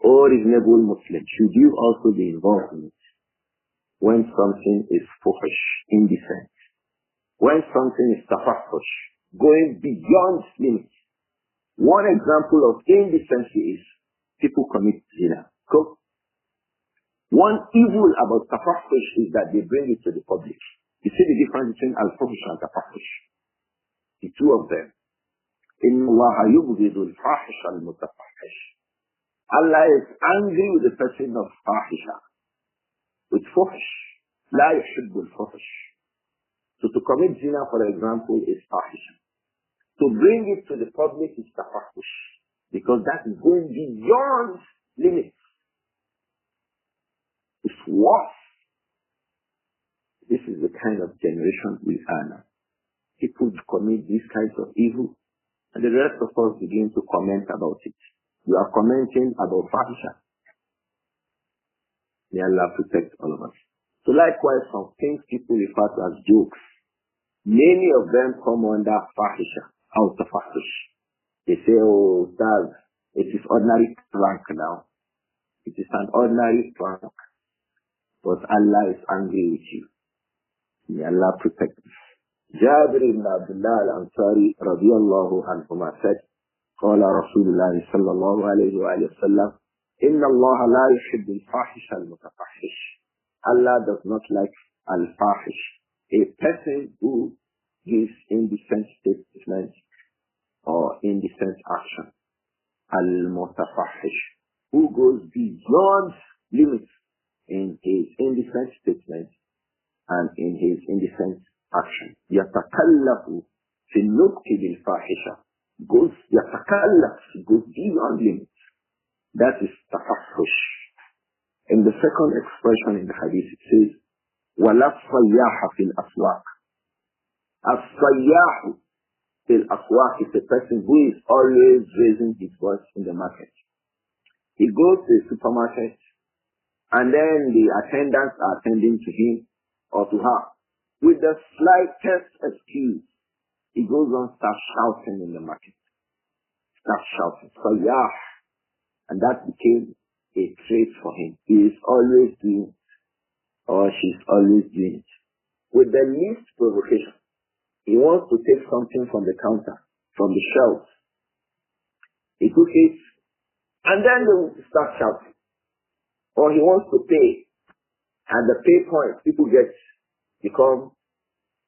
O reasonable Muslim, should you also be involved in it? When something is fuhsh, indecent. When something is tafahush, going beyond limits. One example of indecency is people commit zina. Go. One evil about tafahush is that they bring it to the public. You see the difference between al-fuhsh and tafahush. The two of them. إِنَّ اللَّهَ يُبْغِضُ الْفَاحِشَ الْمُتَفَحِّشَ. Allah is angry with the person of fahisha, with fuhsh. لَا يُحِبُّ الْفُحْشَ. So to commit zina, for example, is fahisha. To bring it to the public is tafahush, because that is going beyond limits. It's worse. This is the kind of generation we are now. People commit these kinds of evil, and the rest of us begin to comment about it. You are commenting about fahisha. May Allah protect all of us. So likewise, some things people refer to as jokes, many of them come under fahisha, out of fahish. They say, oh, Dad, it is ordinary prank now. It is an ordinary prank. But Allah is angry with you. May Allah protect us. Jabir ibn Abdullah al-Ansari radiyallahu anhuma said, قال رسول الله صلى الله عليه وآله وسلم إن الله لا يحب الفاحش المتفحش. Allah does not like al-fahish, a person who gives indecent statements or indecent action. Al-mutafahish, who goes beyond limits in his indecent statements and in his indecent action. يتكلف في النطق بالفاحشة. Goes beyond limits. That is tafahush. In the second expression in the hadith, it says, وَلَا الصَّيَّاحَ فِي الْأَسْوَاقِ. الصَّيَّاحُ فِي الْأَسْوَاقِ is a person who is always raising his voice in the market. He goes to a supermarket, and then the attendants are attending to him or to her. With the slightest excuse, he goes on, starts shouting in the market. Starts shouting. Sayyah. And that became a trait for him. He is always doing it, or she's always doing it. With the least provocation. He wants to take something from the counter, from the shelves. He took it, and then they will start shouting. Or he wants to pay. And the pay point, people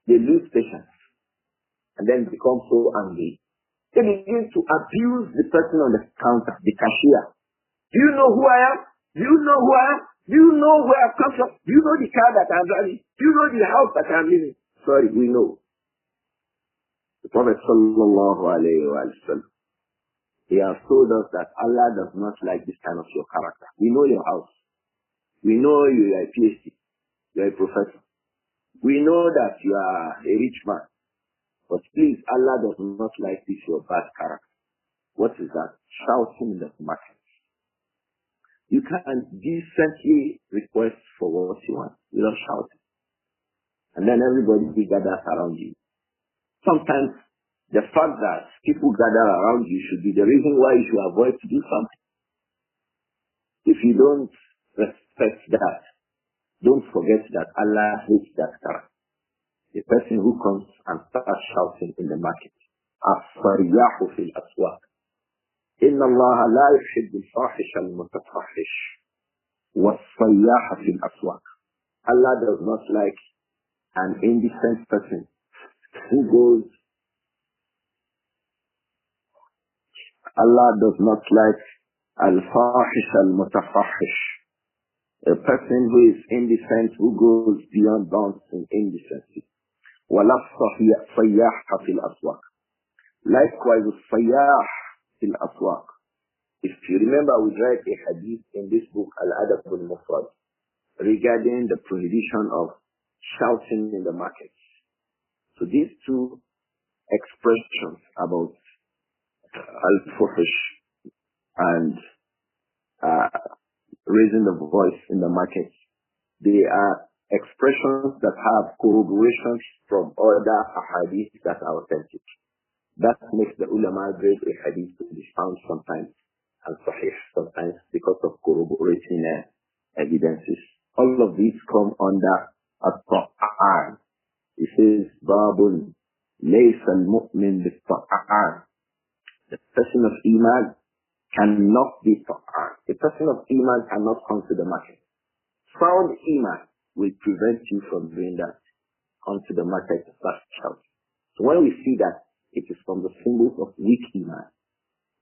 they lose patience. And then become so angry. They begin to abuse the person on the counter, the cashier. Do you know who I am? Do you know who I am? Do you know where I've come from? Do you know the car that I'm driving? Do you know the house that I'm living? Sorry, we know. The Prophet sallallahu alayhi wa sallam, he has told us that Allah does not like this kind of your character. We know your house. We know you are a PhD. You are a professor. We know that you are a rich man. But please, Allah does not like this your bad character. What is that? Shouting in the market. You can decently request for what you want without shouting. And then everybody gathers around you. Sometimes the fact that people gather around you should be the reason why you should avoid to do something. If you don't respect that, don't forget that Allah hates that character. The person who comes and starts shouting in the market. الصَّيَّاحُ فِي الْأَسْوَاقِ. إِنَّ اللَّهَ لَا يُحِبُّ الْفَاحِشَ الْمُتَفَحِّشَ وَالصَّيَّاحَ فِي الْأَسْوَاقِ. Allah does not like an indecent person who goes. Allah does not like al-fahish al-mutafahish, a person who is indecent, who goes beyond bounds in indecency. وَلَا الصَّيَّاحَ فِي الْأَسْوَاقِ. Likewise, الصَّيَّاحَ فِي الْأَسْوَاقِ. If you remember, we read a hadith in this book, Al-Adab Al-Mufrad, regarding the prohibition of shouting in the markets. So these two expressions about al-fuhsh and raising the voice in the markets, they are expressions that have corroborations from other hadith that are authentic. That makes the ulama grade a hadith to be found sometimes and sahih sometimes because of corroborating evidences. All of these come under At-Tibyān. It says, Babun laysa al-mu'min bit-Tibyān. The person of Iman cannot be Tibyān. The person of Iman cannot come to the market. Sound Iman will prevent you from doing that. Come to the market to start shouting. So when we see that, it is from the symbols of weak Iman.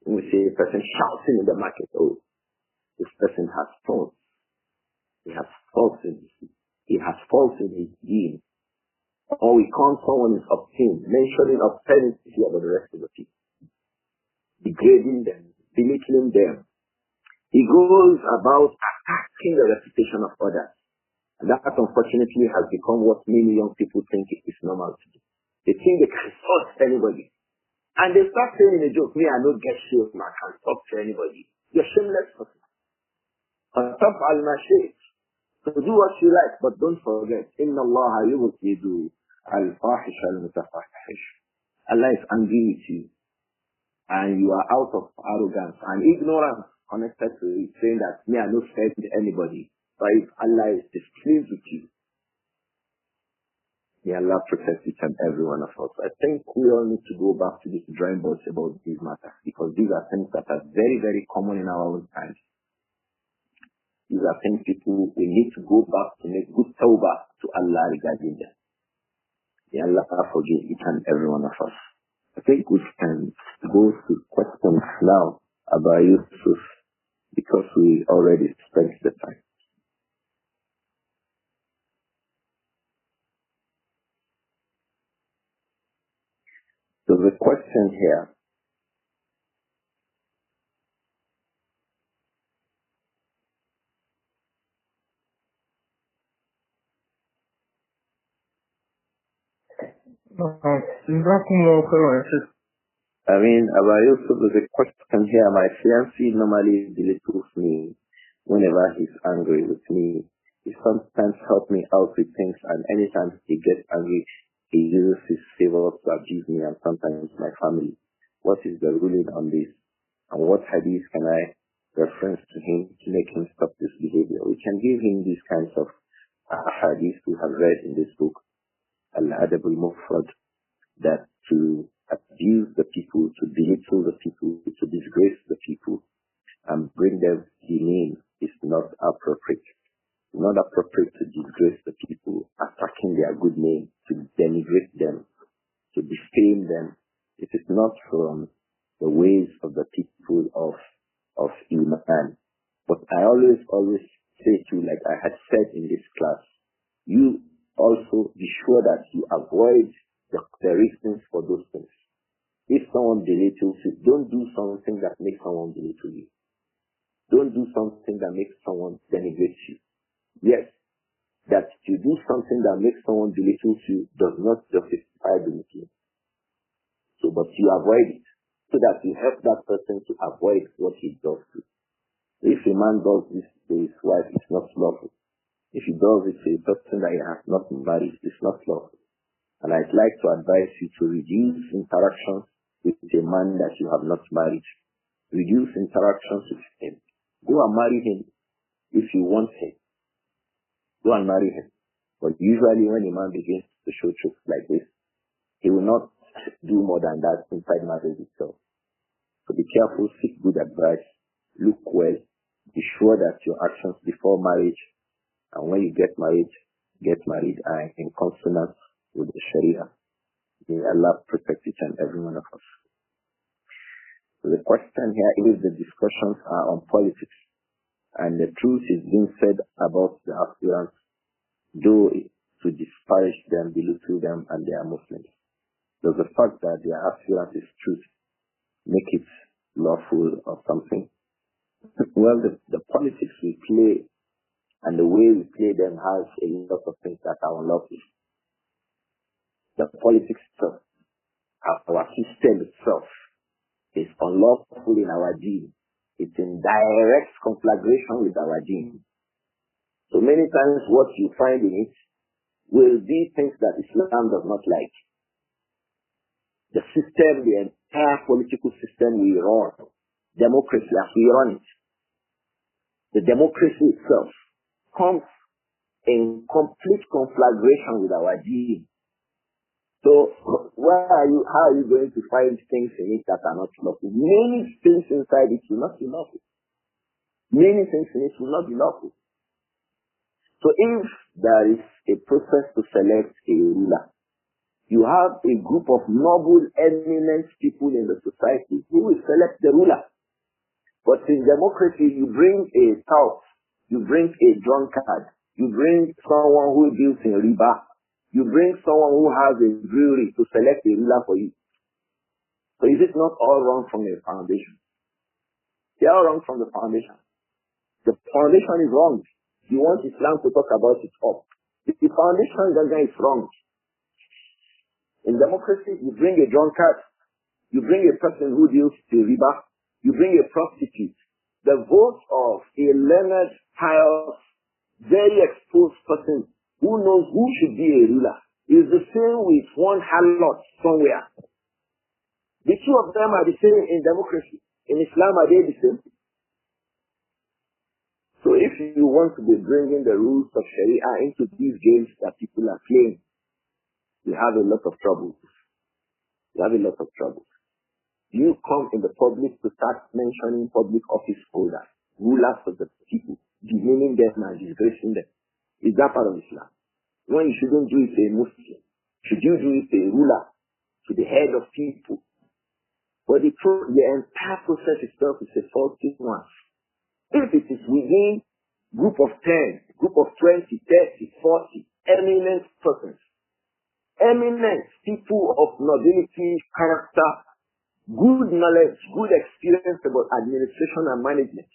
When we see a person shouting in the market, oh, this person has faults. He has faults in his deen. Or we call someone is obscene, mentioning obscenity about the rest of the people, degrading them, belittling them. He goes about attacking the reputation of others. And that unfortunately has become what many young people think is normal to do. They think they can insult anybody. And they start saying in a joke, me, I don't get shame, I can talk to anybody. You're a shameless person. Ataf al-Shaykh. So do what you like, but don't forget, Inna Allah yubghidu al-fahish al-mutafahish. Allah is angry with you. And you are out of arrogance and ignorance connected to it, saying that, me, I don't offend anybody. But if Allah is displeased with you, may Allah protect each and every one of us. I think we all need to go back to this drawing board about these matters, because these are things that are very, very common in our own times. These are things people, we need to go back to make good tawbah to Allah regarding them. May Allah forgive each and every one of us. I think we can go to questions now about Yusuf, because we already spent the time. So the question here, about Yusuf, there's a question here. My fiancé normally belittles me whenever he's angry with me. He sometimes helps me out with things, and anytime he gets angry, he uses his favor to abuse me and sometimes my family. What is the ruling on this? And what hadith can I reference to him to make him stop this behavior? We can give him these kinds of hadith we have read in this book, Al-Adab Al-Mufrad, that to abuse the people, to belittle the people, to disgrace the people, and bring them demean is not appropriate. Not appropriate to disgrace the people, attacking their good name, to denigrate them, to defame them. It is not from the ways of the people of Iman. But I always say to, like I had said in this class, you also be sure that you avoid the reasons for those things. If someone belittles you, don't do something that makes someone belittle you. Don't do something that makes someone denigrate you. Yes, that you do something that makes someone belittle you does not justify belittling. So, but you avoid it so that you help that person to avoid what he does to. If a man does this to his wife, it's not lawful. If he does it to a person that he has not married, it's not lawful. And I'd like to advise you to reduce interactions with a man that you have not married. Reduce interactions with him. Go and marry him if you want him. Go and marry him. But usually when a man begins to show truth like this, he will not do more than that inside marriage itself. So be careful, seek good advice, look well, be sure that your actions before marriage and when you get married are in consonance with the Sharia. May Allah protect each and every one of us. So the question here is, the discussions are on politics, and the truth is being said about the aspirants, though to disparage them, belittle them, and they are Muslims. Does the fact that their aspirant is truth make it lawful or something? Well, the politics we play and the way we play them has a lot of things that are unlawful. The politics itself, our system itself, is unlawful in our deen. It's in direct conflagration with our deen. So many times what you find in it will be things that Islam does not like. The system, the entire political system we run, democracy as we run it, the democracy itself comes in complete conflagration with our deen. So how are you going to find things in it that are not lawful? Many things inside it will not be lawful. Many things in it will not be lawful. So if there is a process to select a ruler, you have a group of noble, eminent people in the society who will select the ruler. But in democracy, you bring a tout, you bring a drunkard, you bring someone who deals in riba, you bring someone who has a brewery to select a ruler for you. So is it not all wrong from the foundation? They are wrong from the foundation. The foundation is wrong. You want Islam to talk about it up. If the foundation is wrong. In democracy, you bring a drunkard, you bring a person who deals in riba, you bring a prostitute. The vote of a learned, pious, very exposed person who knows who should be a ruler is the same with one harlot somewhere. The two of them are the same in democracy. In Islam, are they the same? So if you want to be bringing the rules of Sharia into these games that people are playing, you have a lot of trouble. You have a lot of trouble. You come in the public to start mentioning public office holders, rulers of the people, demeaning them and disgracing them. Is that part of Islam? When you shouldn't do it to a Muslim, should you do it to a ruler, to the head of people? But the entire process itself is a faulty one. If it is within group of 10, group of 20, 30, 40, eminent persons, eminent people of nobility, character, good knowledge, good experience about administration and management.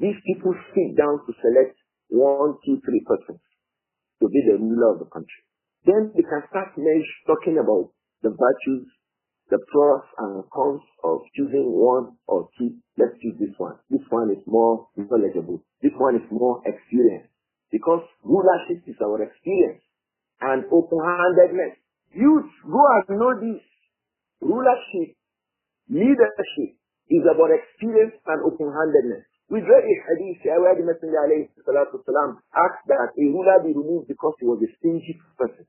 These people sit down to select 1, 2, 3 persons to be the ruler of the country. Then they can start talking about the virtues, the pros and cons of choosing 1 or 2. Let's choose this one. This one is more knowledgeable. This one is more experienced. Because rulership is our experience and open-handedness. Youth, go and know this. Rulership, leadership is about experience and open-handedness. We read a hadith where the Messenger ﷺ asked that a ruler be removed because he was a stingy person.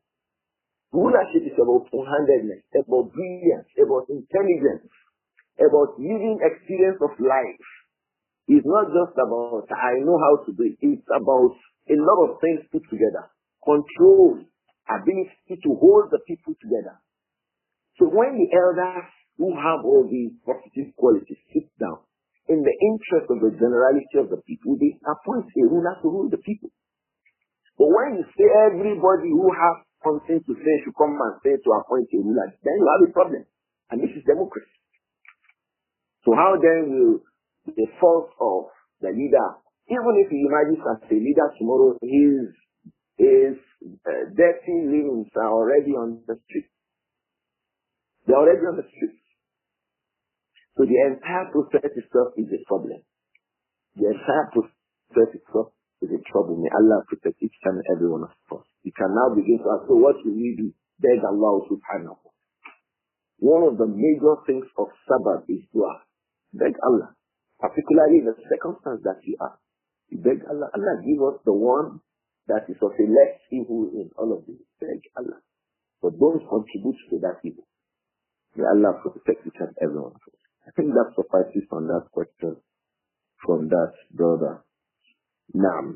Rulership is about open-handedness, about brilliance, about intelligence, about living experience of life. It's not just about I know how to do it. It's about a lot of things put together. Control, ability to hold the people together. So when the elders who have all these positive qualities sit down, in the interest of the generality of the people, they appoint a ruler to rule the people. But when you say everybody who has something to say should come and say to appoint a ruler, then you have a problem. And this is democracy. So how then will the fault of the leader, even if he emerges as a leader tomorrow, his dirty linens are already on the street. They're already on the street. So the entire process itself is a problem. The entire process itself is a trouble. May Allah protect each and every one of us. We can now begin to ask, so what will we do? Beg Allah subhanahu wa ta'ala. One of the major things of sabbath is dua. Beg Allah. Particularly in the circumstance that you are. You beg Allah. Allah give us the one that is of a less evil in all of this. Beg Allah. But don't contribute to that evil. May Allah protect each and every one of us. I think that suffices on that question from that brother. Now,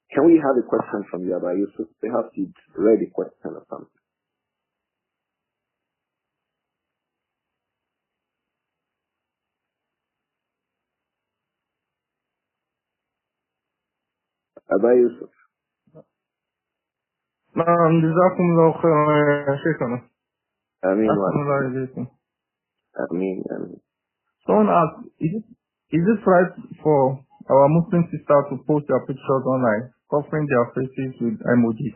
can we have a question from you about Yusuf? Perhaps you'd read a question or something. Abba Yusuf. نعم جزاكم الله خيرا يا شيخنا. Ameen. أحسن الله إليكم. Ameen. Ameen. Someone asked, is it right for our Muslim sisters to post their pictures online, covering their faces with emojis?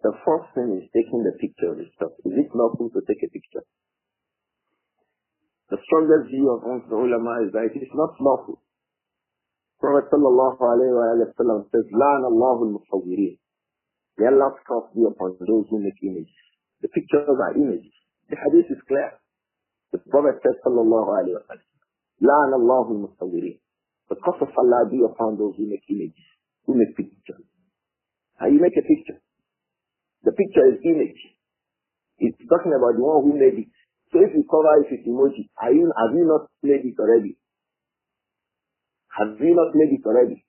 The first thing is taking the picture of itself. Is it lawful to take a picture? The strongest view of the ulama is that it is not lawful. Prophet sallallahu alayhi wa sallam says, La'an Allahu al-Musawwirin. May Allah's curse be upon those who make images. The pictures are images. The hadith is clear. The Prophet says, sallallahu alayhi wa sallam, La'an Allahu al-Musawwirin. The curse of Allah be upon those who make images, who make pictures. How you make a picture? The picture is image. It's talking about the one who made it. So if you cover it with emoji, have you not made it already? Have you not made it already?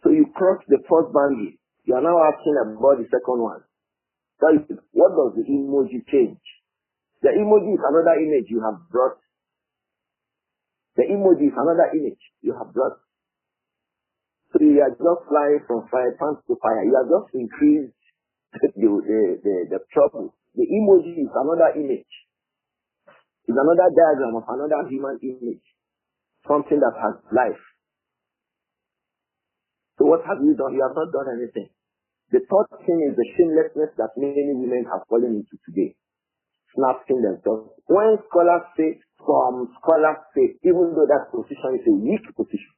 So you cross the first boundary. You are now asking about the second one. So what does the emoji change? The emoji is another image you have brought. The emoji is another image you have brought. So you are just flying from fire pan to fire. You have just increased the trouble. The emoji is another image. It's another diagram of another human image. Something that has life. So what have you done? You have not done anything. The third thing is the shamelessness that many women have fallen into today. Snapping themselves. When scholars say, some scholars say, even though that position is a weak position,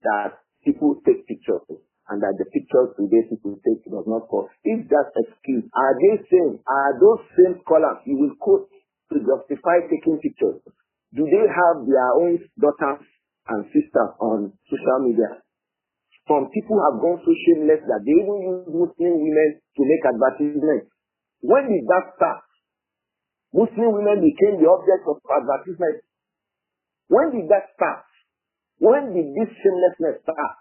that people take pictures and that the pictures today people take does not cost. If that's excuse, are those same scholars you will quote to justify taking pictures? Do they have their own daughters and sisters on social media? Some people have gone so shameless that they even use Muslim women to make advertisements. When did that start? Muslim women became the object of advertisement. When did that start? When did this shamelessness start?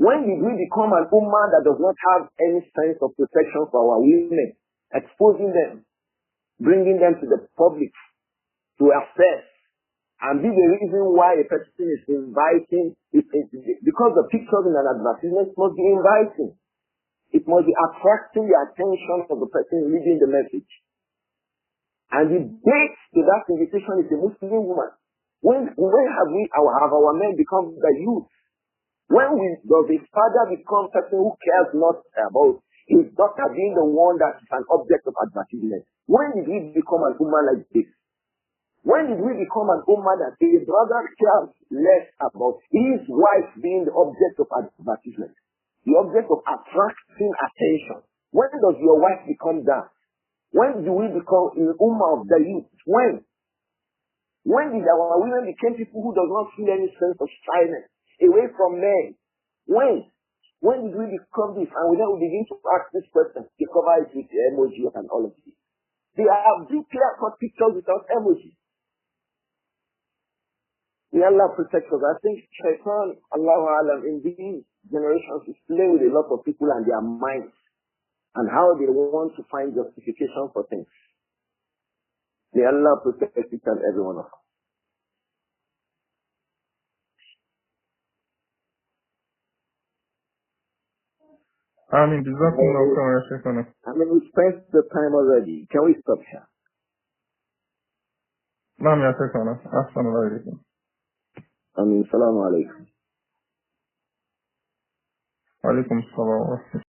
When did we become an ummah that does not have any sense of protection for our women, exposing them, bringing them to the public to assess, and be the reason why a person is inviting, because the pictures in an advertisement must be inviting. It must be attracting the attention of the person reading the message. And the bait to that invitation is a Muslim woman. When have our men become the youth? Does his father become a person who cares not about his daughter being the one that is an object of advertisement? When did we become an ummah like this? When did we become an ummah that his brother cares less about his wife being the object of advertisement, the object of attracting attention? When does your wife become that? When do we become an ummah of the youth? When? When did our women become people who does not feel any sense of shyness away from men? When? When did we become this? And then we begin to ask this question. They cover it with emoji and all of this. They have big clear-cut pictures without emoji. May Allah protect us. I think Shaitan, Allahu Alam, in these generations is playing with a lot of people and their minds and how they want to find justification for things. May Allah protect each and every one of us. We spent the time already. Can we stop here? Assalamu alaikum. Wa alaikum assalam.